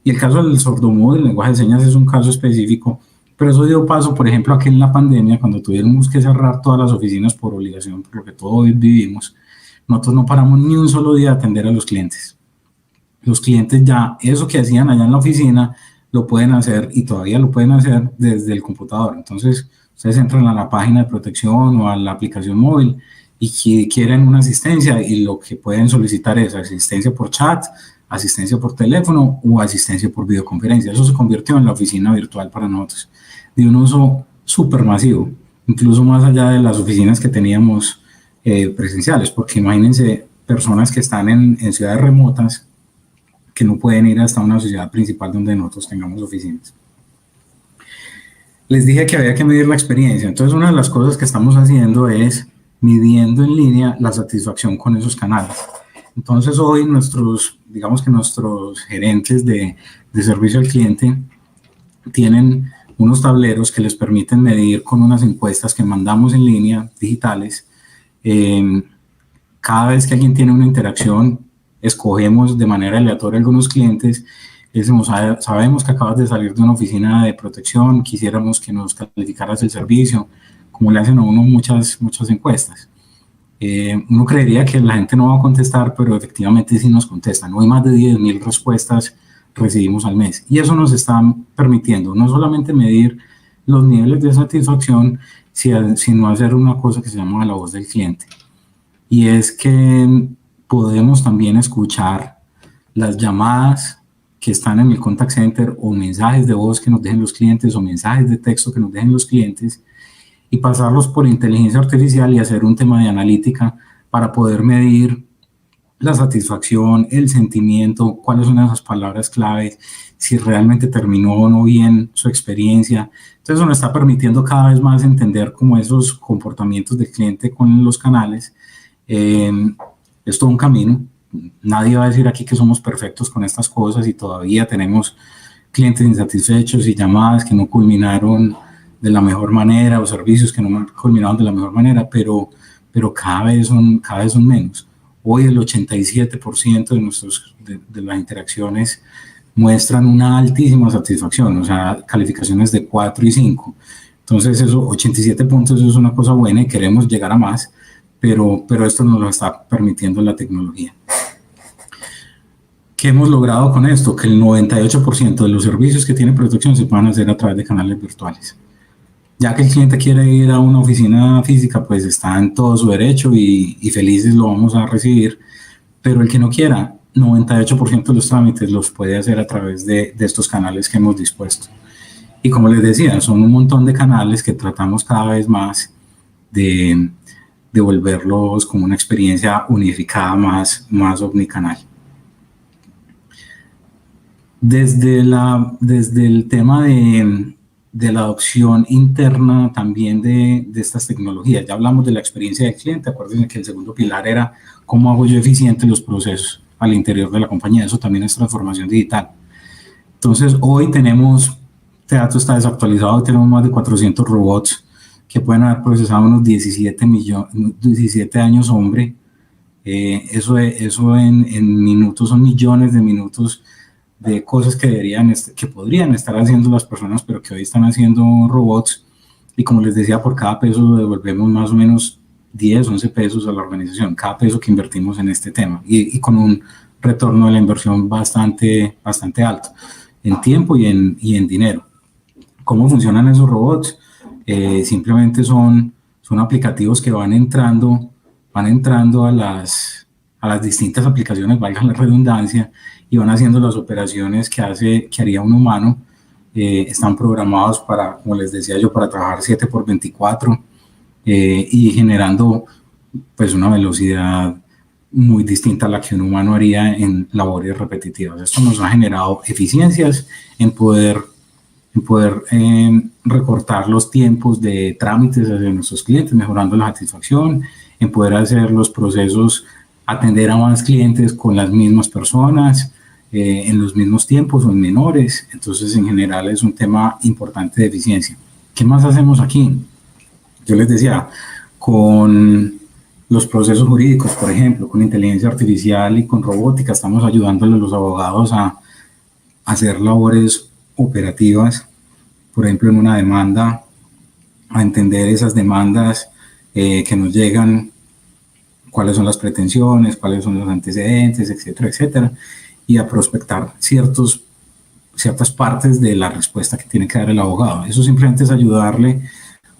Y el caso del sordomudo, el lenguaje de señas, es un caso específico, pero eso dio paso, por ejemplo, aquí en la pandemia, cuando tuvimos que cerrar todas las oficinas por obligación, por lo que todos vivimos, nosotros no paramos ni un solo día de atender a los clientes. Los clientes ya, eso que hacían allá en la oficina, lo pueden hacer y todavía lo pueden hacer desde el computador. Entonces, ustedes entran a la página de protección o a la aplicación móvil y quieren una asistencia y lo que pueden solicitar es asistencia por chat, asistencia por teléfono o asistencia por videoconferencia. Eso se convirtió en la oficina virtual para nosotros, de un uso súper masivo, incluso más allá de las oficinas que teníamos presenciales, porque imagínense personas que están en ciudades remotas que no pueden ir hasta una ciudad principal donde nosotros tengamos oficinas. Les dije que había que medir la experiencia, entonces una de las cosas que estamos haciendo es midiendo en línea la satisfacción con esos canales. Entonces hoy digamos que nuestros gerentes de servicio al cliente tienen unos tableros que les permiten medir con unas encuestas que mandamos en línea, digitales. Cada vez que alguien tiene una interacción, escogemos de manera aleatoria algunos clientes. Decimos, sabemos que acabas de salir de una oficina de protección, quisiéramos que nos calificaras el servicio, como le hacen a uno muchas encuestas. Uno creería que la gente no va a contestar, pero efectivamente sí nos contestan. Hoy más de 10.000 respuestas recibimos al mes. Y eso nos está permitiendo no solamente medir los niveles de satisfacción, sino hacer una cosa que se llama la voz del cliente. Y es que podemos también escuchar las llamadas que están en el contact center o mensajes de voz que nos dejen los clientes o mensajes de texto que nos dejen los clientes y pasarlos por inteligencia artificial y hacer un tema de analítica para poder medir la satisfacción, el sentimiento, cuáles son esas palabras claves, si realmente terminó o no bien su experiencia. Entonces eso nos está permitiendo cada vez más entender cómo esos comportamientos del cliente con los canales. Es todo un camino. Nadie va a decir aquí que somos perfectos con estas cosas y todavía tenemos clientes insatisfechos y llamadas que no culminaron de la mejor manera o servicios que no culminaron de la mejor manera, pero cada vez son menos. Hoy el 87% de las interacciones muestran una altísima satisfacción, o sea, calificaciones de 4 y 5. Entonces, esos 87 puntos es una cosa buena y queremos llegar a más, pero esto nos lo está permitiendo la tecnología. ¿Qué hemos logrado con esto? Que el 98% de los servicios que tiene protección se puedan hacer a través de canales virtuales. Ya que el cliente quiere ir a una oficina física, pues está en todo su derecho y felices lo vamos a recibir, pero el que no quiera, 98% de los trámites los puede hacer a través de estos canales que hemos dispuesto. Y como les decía, son un montón de canales que tratamos cada vez más de volverlos como una experiencia unificada más omnicanal. Desde el tema de la adopción interna también de estas tecnologías. Ya hablamos de la experiencia del cliente. Acuérdense que el segundo pilar era cómo hago yo eficientes los procesos al interior de la compañía. Eso también es transformación digital. Entonces, hoy tenemos, este dato está desactualizado, tenemos más de 400 robots que pueden haber procesado unos 17 años hombre. Eso en minutos son millones de minutos de cosas que podrían estar haciendo las personas, pero que hoy están haciendo robots. Y como les decía, por cada peso devolvemos más o menos 10, 11 pesos a la organización, cada peso que invertimos en este tema, y con un retorno de la inversión bastante alto, en tiempo y en dinero. ¿Cómo funcionan esos robots? Simplemente son aplicativos que van entrando a las distintas aplicaciones, valga la redundancia, y van haciendo las operaciones que haría un humano. Están programados para, como les decía yo, para trabajar 7x24 y generando pues una velocidad muy distinta a la que un humano haría en labores repetitivas. Esto nos ha generado eficiencias en poder recortar los tiempos de trámites hacia nuestros clientes, mejorando la satisfacción, en poder hacer los procesos, atender a más clientes con las mismas personas, en los mismos tiempos o en menores. Entonces, en general, es un tema importante de eficiencia. ¿Qué más hacemos aquí? Yo les decía, con los procesos jurídicos, por ejemplo, con inteligencia artificial y con robótica, estamos ayudándole a los abogados a hacer labores operativas, por ejemplo, en una demanda, a entender esas demandas que nos llegan, cuáles son las pretensiones, cuáles son los antecedentes, etcétera, etcétera, y a prospectar ciertas partes de la respuesta que tiene que dar el abogado. Eso simplemente es ayudarle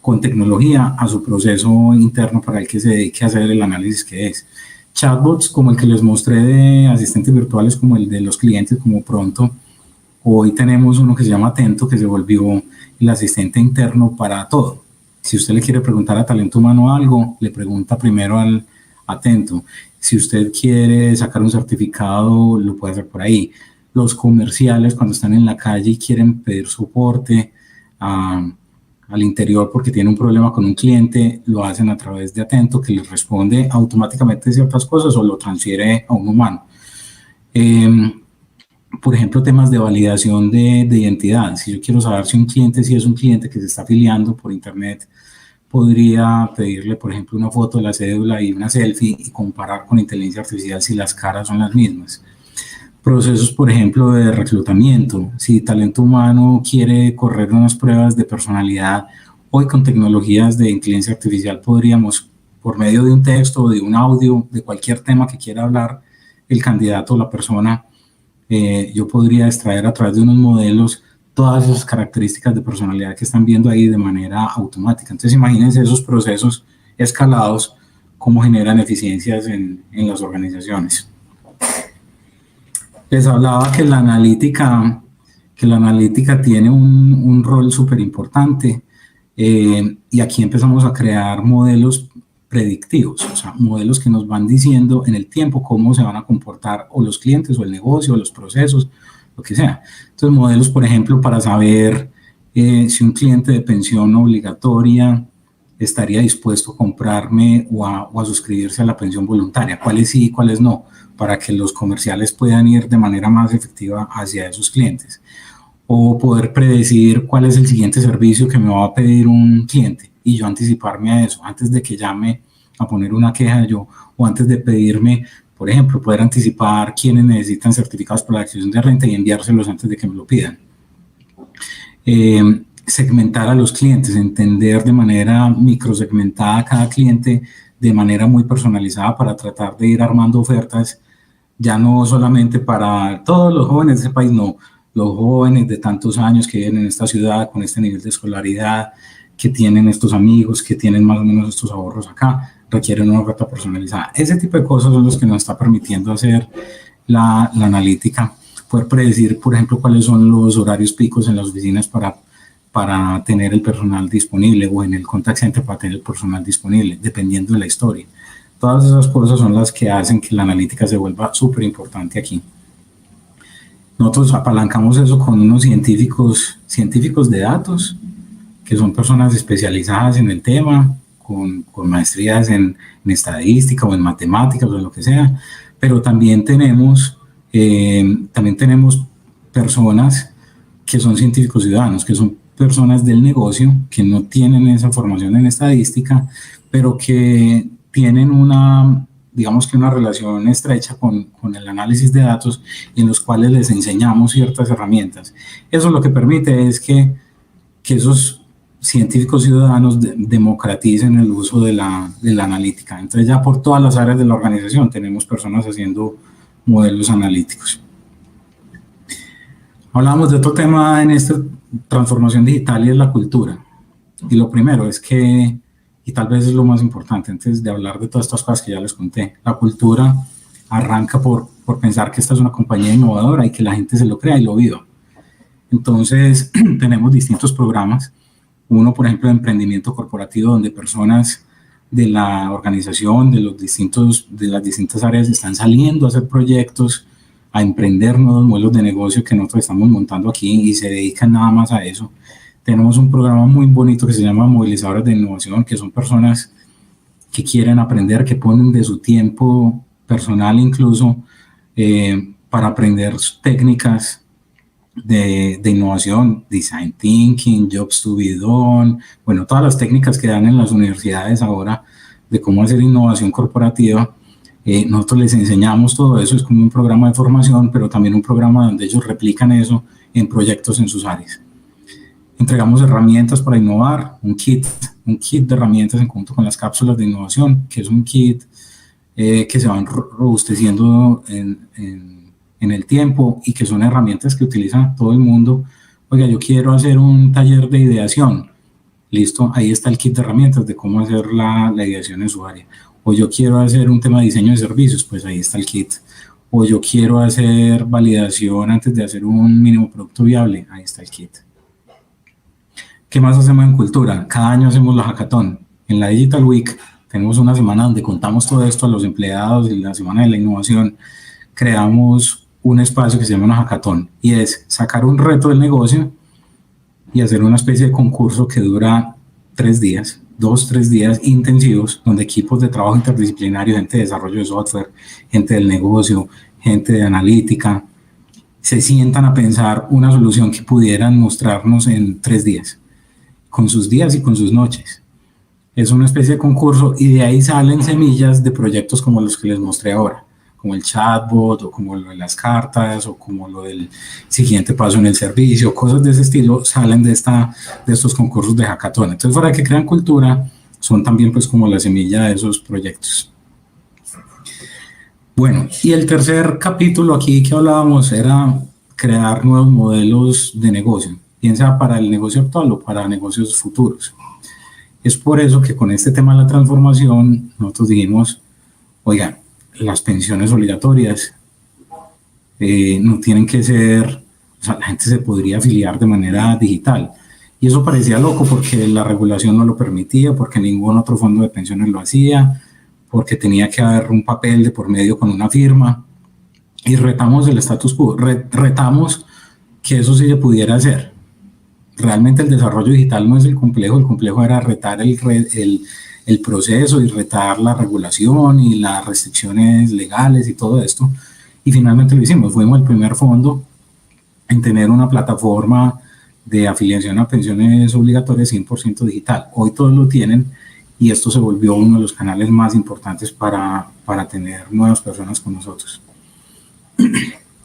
con tecnología a su proceso interno para el que se dedique a hacer el análisis que es. Chatbots como el que les mostré de asistentes virtuales, como el de los clientes, como Pronto. Hoy tenemos uno que se llama Atento, que se volvió el asistente interno para todo. Si usted le quiere preguntar a talento humano algo, le pregunta primero al Atento. Si usted quiere sacar un certificado, lo puede hacer por ahí. Los comerciales, cuando están en la calle y quieren pedir soporte al interior porque tienen un problema con un cliente, lo hacen a través de Atento, que les responde automáticamente ciertas cosas o lo transfiere a un humano. Por ejemplo, temas de validación de identidad. Si yo quiero saber si es un cliente que se está afiliando por internet, podría pedirle, por ejemplo, una foto de la cédula y una selfie y comparar con inteligencia artificial si las caras son las mismas. Procesos, por ejemplo, de reclutamiento. Si talento humano quiere correr unas pruebas de personalidad, hoy con tecnologías de inteligencia artificial podríamos por medio de un texto, de un audio, de cualquier tema que quiera hablar el candidato o la persona, yo podría extraer a través de unos modelos todas esas características de personalidad que están viendo ahí de manera automática. Entonces imagínense esos procesos escalados, cómo generan eficiencias en las organizaciones. Les hablaba que la analítica tiene un rol súper importante, y aquí empezamos a crear modelos predictivos, o sea, modelos que nos van diciendo en el tiempo cómo se van a comportar o los clientes o el negocio o los procesos, lo que sea. Entonces, modelos, por ejemplo, para saber si un cliente de pensión obligatoria estaría dispuesto a comprarme o a suscribirse a la pensión voluntaria, cuáles sí y cuáles no, para que los comerciales puedan ir de manera más efectiva hacia esos clientes. O poder predecir cuál es el siguiente servicio que me va a pedir un cliente y yo anticiparme a eso antes de que llame a poner una queja yo, o antes de pedirme, por ejemplo, poder anticipar quiénes necesitan certificados por la acción de renta y enviárselos antes de que me lo pidan. Segmentar a los clientes, entender de manera microsegmentada a cada cliente de manera muy personalizada para tratar de ir armando ofertas, ya no solamente para todos los jóvenes de ese país, no, los jóvenes de tantos años que viven en esta ciudad con este nivel de escolaridad, que tienen estos amigos, que tienen más o menos estos ahorros acá, requieren una oferta personalizada. Ese tipo de cosas son los que nos está permitiendo hacer la analítica, poder predecir, por ejemplo, cuáles son los horarios picos en las oficinas para tener el personal disponible, o en el contact center para tener el personal disponible, dependiendo de la historia. Todas esas cosas son las que hacen que la analítica se vuelva súper importante aquí. Nosotros apalancamos eso con unos científicos de datos, que son personas especializadas en el tema, con maestrías en estadística o en matemáticas o en lo que sea, pero también tenemos personas que son científicos ciudadanos, que son personas del negocio, que no tienen esa formación en estadística, pero que tienen digamos que una relación estrecha con el análisis de datos, y en los cuales les enseñamos ciertas herramientas. Eso lo que permite es que esos científicos ciudadanos democraticen el uso de la analítica. Entonces ya por todas las áreas de la organización tenemos personas haciendo modelos analíticos. Hablamos de otro tema en esta transformación digital, y es la cultura. Y lo primero es que, y tal vez es lo más importante antes de hablar de todas estas cosas que ya les conté, la cultura arranca por pensar que esta es una compañía innovadora y que la gente se lo crea y lo viva. Entonces tenemos distintos programas. Uno, por ejemplo, de emprendimiento corporativo, donde personas de la organización, de las distintas áreas, están saliendo a hacer proyectos, a emprender nuevos modelos de negocio que nosotros estamos montando aquí, y se dedican nada más a eso. Tenemos un programa muy bonito que se llama Movilizadores de Innovación, que son personas que quieren aprender, que ponen de su tiempo personal incluso para aprender técnicas de innovación, design thinking, jobs to be done, bueno, todas las técnicas que dan en las universidades ahora de cómo hacer innovación corporativa. Nosotros les enseñamos todo eso, es como un programa de formación, pero también un programa donde ellos replican eso en proyectos en sus áreas. Entregamos herramientas para innovar, un kit de herramientas en conjunto con las cápsulas de innovación, que es un kit que se van robusteciendo en el tiempo, y que son herramientas que utiliza todo el mundo. Oiga, yo quiero hacer un taller de ideación. Listo, ahí está el kit de herramientas de cómo hacer la ideación en su área. O yo quiero hacer un tema de diseño de servicios, pues ahí está el kit. O yo quiero hacer validación antes de hacer un mínimo producto viable, ahí está el kit. ¿Qué más hacemos en cultura? Cada año hacemos la hackathon. En la Digital Week tenemos una semana donde contamos todo esto a los empleados, y la semana de la innovación creamos un espacio que se llama una hackathon, y es sacar un reto del negocio y hacer una especie de concurso que dura 3 días, 2-3 días intensivos, donde equipos de trabajo interdisciplinario, gente de desarrollo de software, gente del negocio, gente de analítica, se sientan a pensar una solución que pudieran mostrarnos en 3 días, con sus días y con sus noches. Es una especie de concurso, y de ahí salen semillas de proyectos como los que les mostré ahora, como el chatbot, o como lo de las cartas, o como lo del siguiente paso en el servicio. Cosas de ese estilo salen de estos concursos de hackathon. Entonces, para que crean cultura, son también pues como la semilla de esos proyectos. Bueno, y el tercer capítulo aquí que hablábamos era crear nuevos modelos de negocio, bien sea para el negocio actual o para negocios futuros. Es por eso que con este tema de la transformación nosotros dijimos, oigan, las pensiones obligatorias no tienen que ser, o sea, la gente se podría afiliar de manera digital. Y eso parecía loco porque la regulación no lo permitía, porque ningún otro fondo de pensiones lo hacía, porque tenía que haber un papel de por medio con una firma. Y retamos el status quo, retamos que eso sí se pudiera hacer. Realmente el desarrollo digital no es el complejo era retar el proceso y retar la regulación y las restricciones legales y todo esto. Y finalmente lo hicimos, fuimos el primer fondo en tener una plataforma de afiliación a pensiones obligatorias 100% digital. Hoy todos lo tienen y esto se volvió uno de los canales más importantes para tener nuevas personas con nosotros.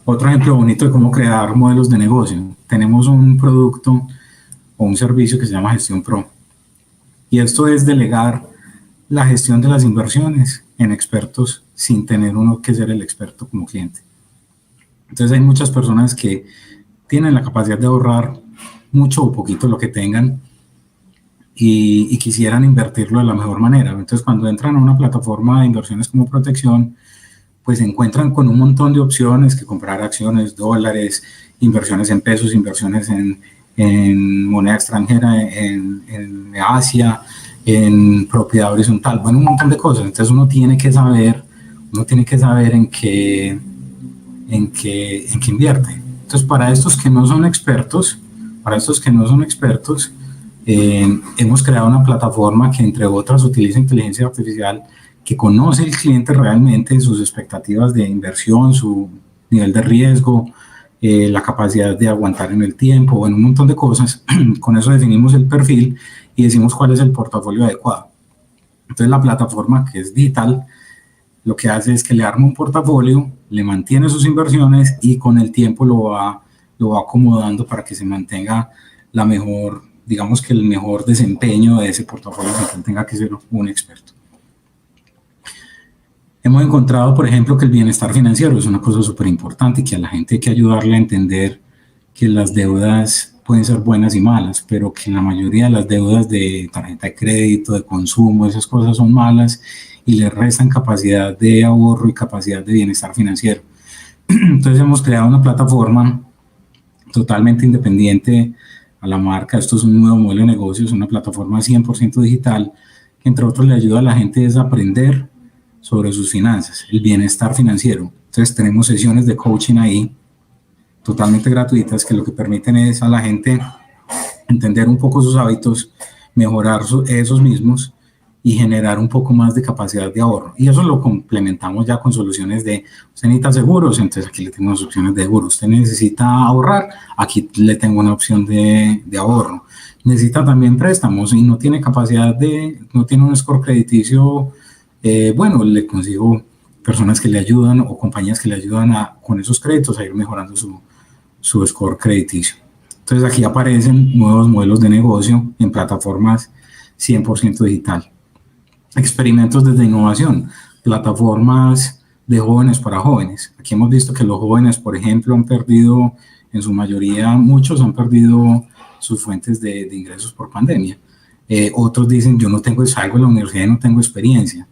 Otro ejemplo bonito de cómo crear modelos de negocio. Tenemos un producto o un servicio que se llama Gestión Pro. Y esto es delegar la gestión de las inversiones en expertos sin tener uno que ser el experto como cliente. Entonces hay muchas personas que tienen la capacidad de ahorrar mucho o poquito lo que tengan y quisieran invertirlo de la mejor manera. Entonces cuando entran a una plataforma de inversiones como Protección, pues se encuentran con un montón de opciones, que comprar acciones, dólares, inversiones en pesos, inversiones en moneda extranjera, en Asia, en propiedad horizontal, bueno, un montón de cosas. Entonces uno tiene que saber en qué invierte. Entonces para estos que no son expertos, hemos creado una plataforma que entre otras utiliza inteligencia artificial, que conoce el cliente realmente, sus expectativas de inversión, su nivel de riesgo, la capacidad de aguantar en el tiempo, bueno, un montón de cosas. Con eso definimos el perfil y decimos cuál es el portafolio adecuado. Entonces la plataforma, que es digital, lo que hace es que le arma un portafolio, le mantiene sus inversiones y con el tiempo lo va acomodando para que se mantenga la mejor, digamos que el mejor desempeño de ese portafolio, que tenga que ser un experto. Hemos encontrado, por ejemplo, que el bienestar financiero es una cosa súper importante y que a la gente hay que ayudarle a entender que las deudas pueden ser buenas y malas, pero que la mayoría de las deudas de tarjeta de crédito, de consumo, esas cosas son malas y le restan capacidad de ahorro y capacidad de bienestar financiero. Entonces hemos creado una plataforma totalmente independiente a la marca. Esto es un nuevo modelo de negocio, es una plataforma 100% digital que entre otros le ayuda a la gente a aprender sobre sus finanzas, el bienestar financiero. Entonces tenemos sesiones de coaching ahí totalmente gratuitas que lo que permiten es a la gente entender un poco sus hábitos, mejorar esos mismos y generar un poco más de capacidad de ahorro. Y eso lo complementamos ya con soluciones de, usted necesita seguros, entonces aquí le tengo unas opciones de seguros. Usted necesita ahorrar, aquí le tengo una opción de ahorro. Necesita también préstamos y no tiene capacidad no tiene un score crediticio, bueno, le consigo personas que le ayudan o compañías que le ayudan con esos créditos a ir mejorando su score crediticio. Entonces aquí aparecen nuevos modelos de negocio en plataformas 100% digital. Experimentos desde innovación, plataformas de jóvenes para jóvenes. Aquí hemos visto que los jóvenes, por ejemplo, han perdido, en su mayoría, muchos han perdido sus fuentes de ingresos por pandemia. Otros dicen, yo no tengo, salgo de la universidad y no tengo experiencia.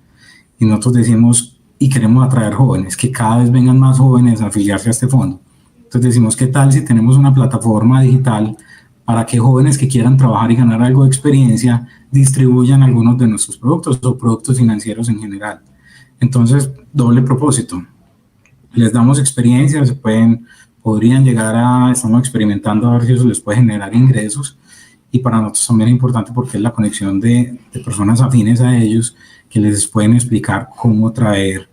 Y nosotros decimos, y queremos atraer jóvenes, que cada vez vengan más jóvenes a afiliarse a este fondo. Entonces decimos, ¿qué tal si tenemos una plataforma digital para que jóvenes que quieran trabajar y ganar algo de experiencia distribuyan algunos de nuestros productos o productos financieros en general? Entonces, doble propósito. Les damos experiencia, podrían llegar estamos experimentando a ver si eso les puede generar ingresos. Y para nosotros también es importante porque es la conexión de personas afines a ellos que les pueden explicar cómo traer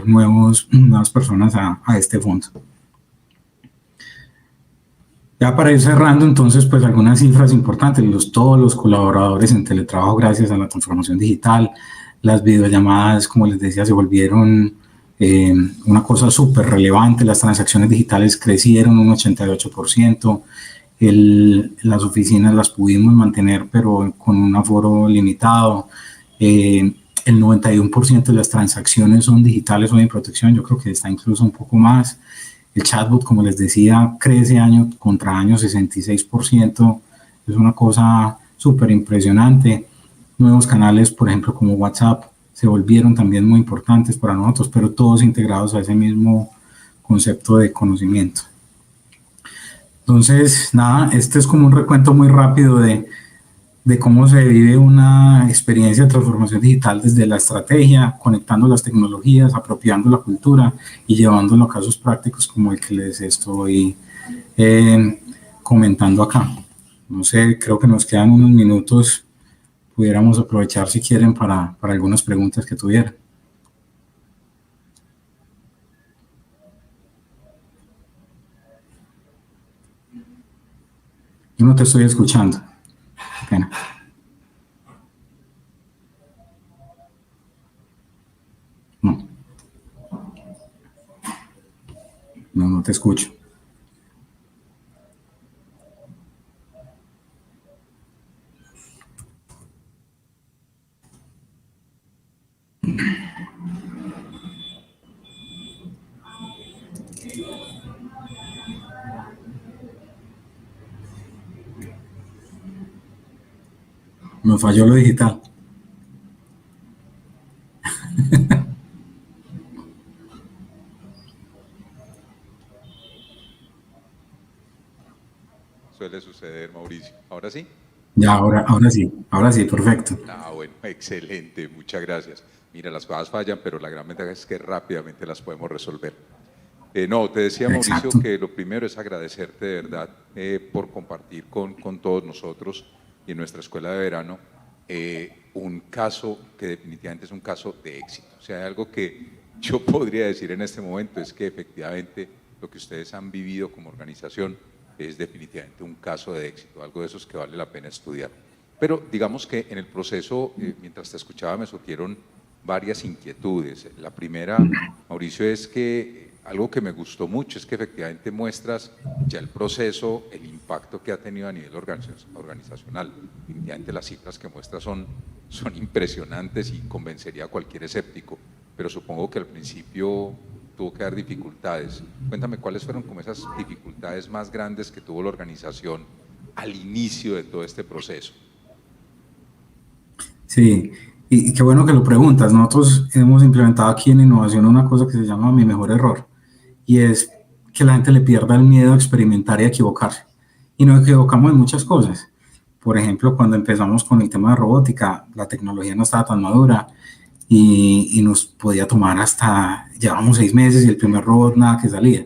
nuevas personas a este fondo. Ya para ir cerrando, entonces, pues algunas cifras importantes. Todos los colaboradores en teletrabajo, gracias a la transformación digital, las videollamadas, como les decía, se volvieron una cosa súper relevante. Las transacciones digitales crecieron un 88%. Las oficinas las pudimos mantener, pero con un aforo limitado. El 91% de las transacciones son digitales o de protección, yo creo que está incluso un poco más. El chatbot, como les decía, crece año contra año 66%, es una cosa súper impresionante. Nuevos canales, por ejemplo, como WhatsApp, se volvieron también muy importantes para nosotros, pero todos integrados a ese mismo concepto de conocimiento. Entonces, nada, este es como un recuento muy rápido de cómo se vive una experiencia de transformación digital desde la estrategia, conectando las tecnologías, apropiando la cultura y llevándolo a casos prácticos como el que les estoy comentando acá. No sé, creo que nos quedan unos minutos, pudiéramos aprovechar si quieren para algunas preguntas que tuvieran. Yo no te estoy escuchando. Qué pena. No. No te escucho. Me falló lo digital. Suele suceder, Mauricio. ¿Ahora sí? Ya, ahora sí, perfecto. Ah, bueno, excelente, muchas gracias. Mira, las cosas fallan, pero la gran ventaja es que rápidamente las podemos resolver. No, te decía, Mauricio, Exacto. que lo primero es agradecerte de verdad por compartir con todos nosotros y en nuestra escuela de verano un caso que definitivamente es un caso de éxito. O sea, hay algo que yo podría decir en este momento es que efectivamente lo que ustedes han vivido como organización es definitivamente un caso de éxito, algo de esos que vale la pena estudiar. Pero digamos que en el proceso, mientras te escuchaba, me surgieron varias inquietudes. La primera, Mauricio, es que algo que me gustó mucho es que efectivamente muestras ya el proceso, el impacto que ha tenido a nivel organizacional. Definitivamente las cifras que muestras son impresionantes y convencería a cualquier escéptico, pero supongo que al principio tuvo que dar dificultades. Cuéntame cuáles fueron como esas dificultades más grandes que tuvo la organización al inicio de todo este proceso. Sí, y qué bueno que lo preguntas. Nosotros hemos implementado aquí en innovación una cosa que se llama mi mejor error, y es que la gente le pierda el miedo a experimentar y a equivocarse. Y nos equivocamos en muchas cosas. Por ejemplo, cuando empezamos con el tema de robótica, la tecnología no estaba tan madura y nos podía tomar llevamos 6 meses y el primer robot nada que salía.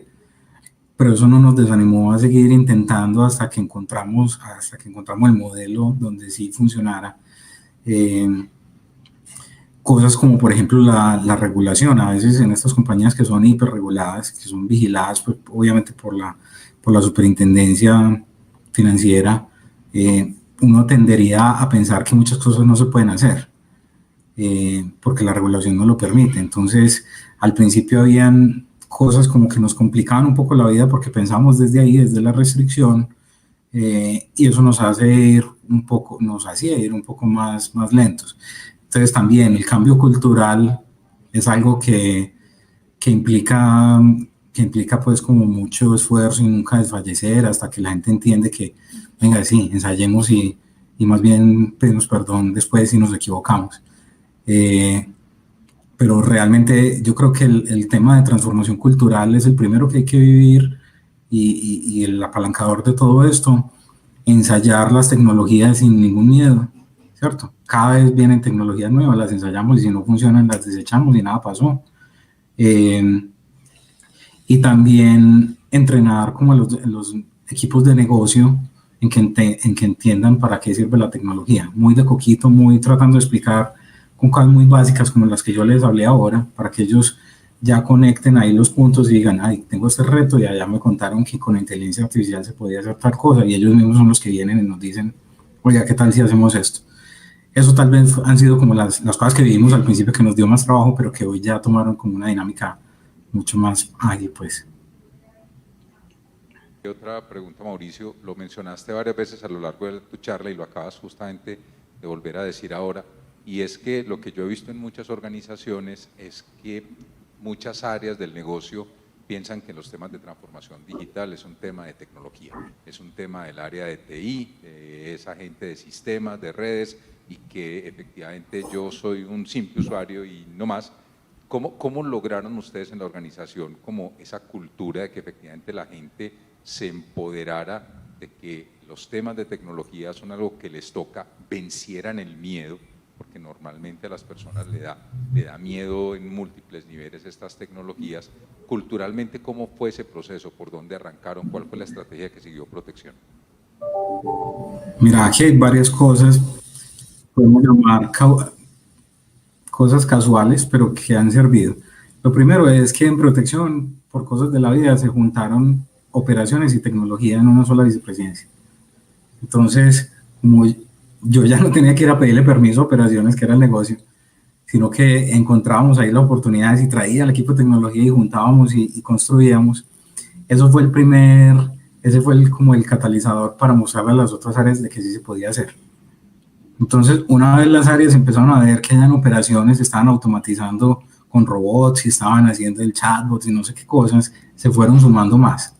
Pero eso no nos desanimó a seguir intentando hasta que encontramos el modelo donde sí funcionara. Cosas como, por ejemplo, la regulación. A veces en estas compañías que son hiperreguladas, que son vigiladas pues, obviamente por la superintendencia financiera, uno tendería a pensar que muchas cosas no se pueden hacer porque la regulación no lo permite. Entonces, al principio habían cosas como que nos complicaban un poco la vida porque pensamos desde ahí, desde la restricción, y eso nos hacía ir un poco más lentos. Entonces también el cambio cultural es algo que implica pues como mucho esfuerzo y nunca desfallecer hasta que la gente entiende que, venga, sí, ensayemos y más bien pedimos perdón después si nos equivocamos. Pero realmente yo creo que el tema de transformación cultural es el primero que hay que vivir y el apalancador de todo esto, ensayar las tecnologías sin ningún miedo, ¿cierto? Cada vez vienen tecnologías nuevas, las ensayamos y si no funcionan las desechamos y nada pasó. Y también entrenar como los equipos de negocio en que entiendan para qué sirve la tecnología. Muy de coquito, muy tratando de explicar con cosas muy básicas como las que yo les hablé ahora, para que ellos ya conecten ahí los puntos y digan, ay, tengo este reto y allá me contaron que con inteligencia artificial se podía hacer tal cosa y ellos mismos son los que vienen y nos dicen, oiga, ¿qué tal si hacemos esto? Eso tal vez han sido como las cosas que vivimos al principio que nos dio más trabajo, pero que hoy ya tomaron como una dinámica mucho más ágil, pues. Y otra pregunta, Mauricio, lo mencionaste varias veces a lo largo de tu charla y lo acabas justamente de volver a decir ahora, y es que lo que yo he visto en muchas organizaciones es que muchas áreas del negocio piensan que los temas de transformación digital es un tema de tecnología, es un tema del área de TI, de esa gente de sistemas, de redes, y que efectivamente yo soy un simple usuario y no más. ¿Cómo lograron ustedes en la organización como esa cultura de que efectivamente la gente se empoderara de que los temas de tecnología son algo que les toca, vencieran el miedo? Porque normalmente a las personas le da miedo en múltiples niveles estas tecnologías. Culturalmente, ¿cómo fue ese proceso? ¿Por dónde arrancaron? ¿Cuál fue la estrategia que siguió Protección? Mira, aquí hay varias cosas, podemos llamar cosas casuales, pero que han servido. Lo primero es que en Protección, por cosas de la vida, se juntaron operaciones y tecnología en una sola vicepresidencia. Entonces, como yo ya no tenía que ir a pedirle permiso a operaciones, que era el negocio, sino que encontrábamos ahí las oportunidades y traía al equipo de tecnología y juntábamos y construíamos. Eso fue como el catalizador para mostrarle a las otras áreas de que sí se podía hacer. Entonces, una vez las áreas empezaron a ver que en operaciones se estaban automatizando con robots y estaban haciendo el chatbot y no sé qué cosas, se fueron sumando más.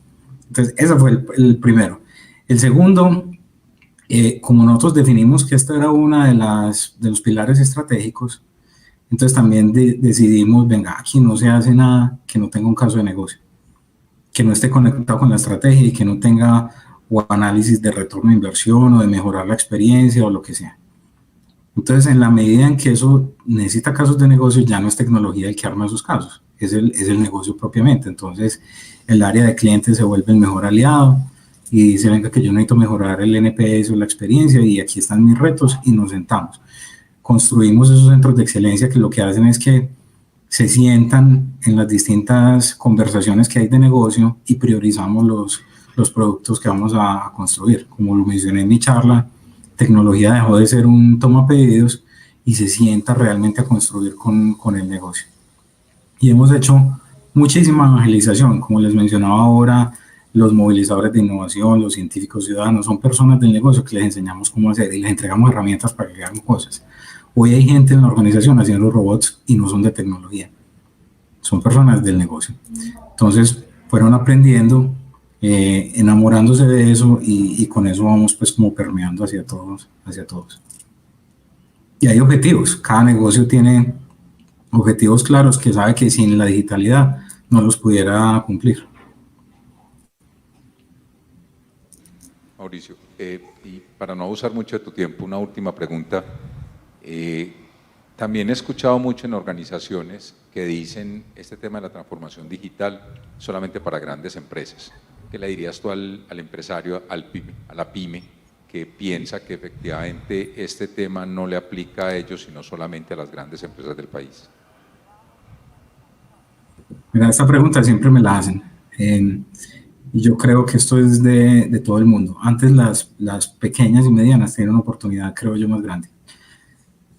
Entonces, ese fue el primero. El segundo, como nosotros definimos que esta era una de los pilares estratégicos, entonces también decidimos, venga, aquí no se hace nada que no tenga un caso de negocio, que no esté conectado con la estrategia y que no tenga o análisis de retorno de inversión o de mejorar la experiencia o lo que sea. Entonces, en la medida en que eso necesita casos de negocio, ya no es tecnología el que arma esos casos, es el negocio propiamente. Entonces, el área de clientes se vuelve el mejor aliado y dice, venga, que yo necesito mejorar el NPS o la experiencia y aquí están mis retos y nos sentamos. Construimos esos centros de excelencia que lo que hacen es que se sientan en las distintas conversaciones que hay de negocio y priorizamos los productos que vamos a construir. Como lo mencioné en mi charla, tecnología dejó de ser un toma pedidos y se sienta realmente a construir con el negocio. Y hemos hecho muchísima evangelización, como les mencionaba ahora, los movilizadores de innovación, los científicos ciudadanos, son personas del negocio que les enseñamos cómo hacer y les entregamos herramientas para que hagan cosas. Hoy hay gente en la organización haciendo robots y no son de tecnología, son personas del negocio. Entonces fueron aprendiendo, enamorándose de eso y con eso vamos pues como permeando hacia todos. Y hay objetivos, cada negocio tiene objetivos claros que sabe que sin la digitalidad no los pudiera cumplir. Mauricio, y para no abusar mucho de tu tiempo, una última pregunta. También he escuchado mucho en organizaciones que dicen este tema de la transformación digital solamente para grandes empresas. ¿Qué le dirías tú al empresario, a la pyme, que piensa que efectivamente este tema no le aplica a ellos, sino solamente a las grandes empresas del país? Mira, esta pregunta siempre me la hacen. Y yo creo que esto es de todo el mundo. Antes las pequeñas y medianas tienen una oportunidad, creo yo, más grande.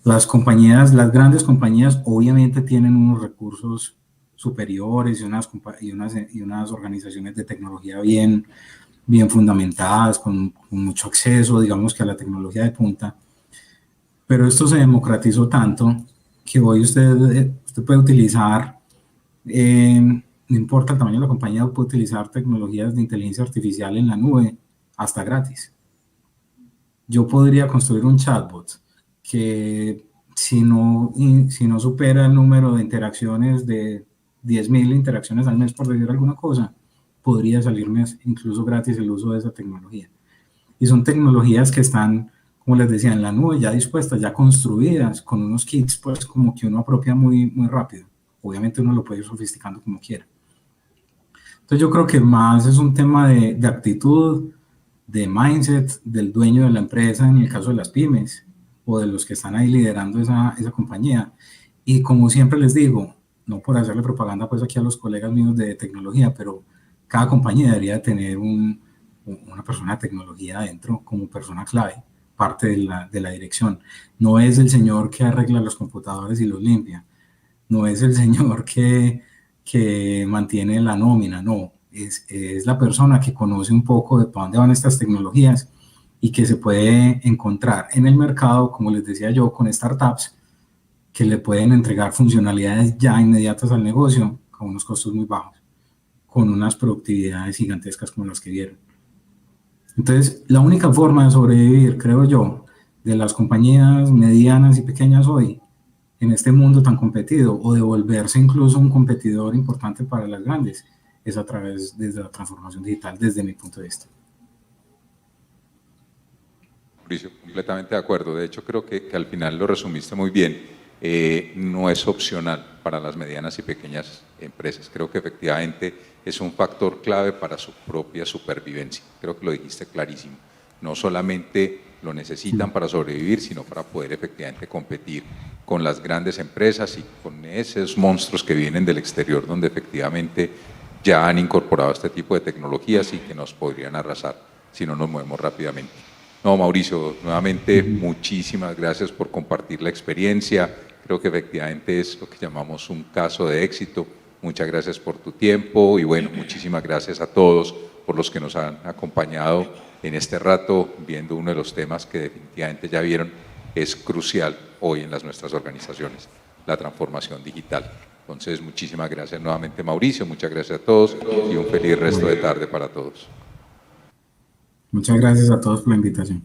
Las grandes compañías obviamente tienen unos recursos superiores y unas organizaciones de tecnología bien fundamentadas, con mucho acceso, digamos que a la tecnología de punta. Pero esto se democratizó tanto que hoy usted puede utilizar, no importa el tamaño de la compañía, puede utilizar tecnologías de inteligencia artificial en la nube hasta gratis. Yo podría construir un chatbot que si no supera el número de interacciones de 10,000 interacciones al mes, por decir alguna cosa, podría salirme incluso gratis el uso de esa tecnología. Y son tecnologías que están, como les decía, en la nube, ya dispuestas, ya construidas, con unos kits, pues como que uno apropia muy rápido. Obviamente uno lo puede ir sofisticando como quiera. Entonces yo creo que más es un tema de actitud, de mindset del dueño de la empresa, en el caso de las pymes, o de los que están ahí liderando esa compañía. Y como siempre les digo, no por hacerle propaganda pues aquí a los colegas míos de tecnología, pero cada compañía debería tener una persona de tecnología adentro como persona clave, parte de la dirección. No es el señor que arregla los computadores y los limpia, no es el señor que mantiene la nómina, no, es la persona que conoce un poco de para dónde van estas tecnologías y que se puede encontrar en el mercado, como les decía yo, con startups que le pueden entregar funcionalidades ya inmediatas al negocio a unos costos muy bajos, con unas productividades gigantescas como las que vieron. Entonces, la única forma de sobrevivir, creo yo, de las compañías medianas y pequeñas hoy, en este mundo tan competido, o de volverse incluso un competidor importante para las grandes, es a través de la transformación digital, desde mi punto de vista. Mauricio, completamente de acuerdo. De hecho, creo que al final lo resumiste muy bien. No es opcional para las medianas y pequeñas empresas. Creo que efectivamente es un factor clave para su propia supervivencia. Creo que lo dijiste clarísimo. No solamente lo necesitan para sobrevivir, sino para poder efectivamente competir con las grandes empresas y con esos monstruos que vienen del exterior, donde efectivamente ya han incorporado este tipo de tecnologías y que nos podrían arrasar si no nos movemos rápidamente. No, Mauricio, nuevamente muchísimas gracias por compartir la experiencia. Creo que efectivamente es lo que llamamos un caso de éxito. Muchas gracias por tu tiempo y bueno, muchísimas gracias a todos por los que nos han acompañado en este rato, viendo uno de los temas que definitivamente ya vieron es crucial hoy en nuestras organizaciones, la transformación digital. Entonces, muchísimas gracias nuevamente, Mauricio, muchas gracias a todos y un feliz resto de tarde para todos. Muchas gracias a todos por la invitación.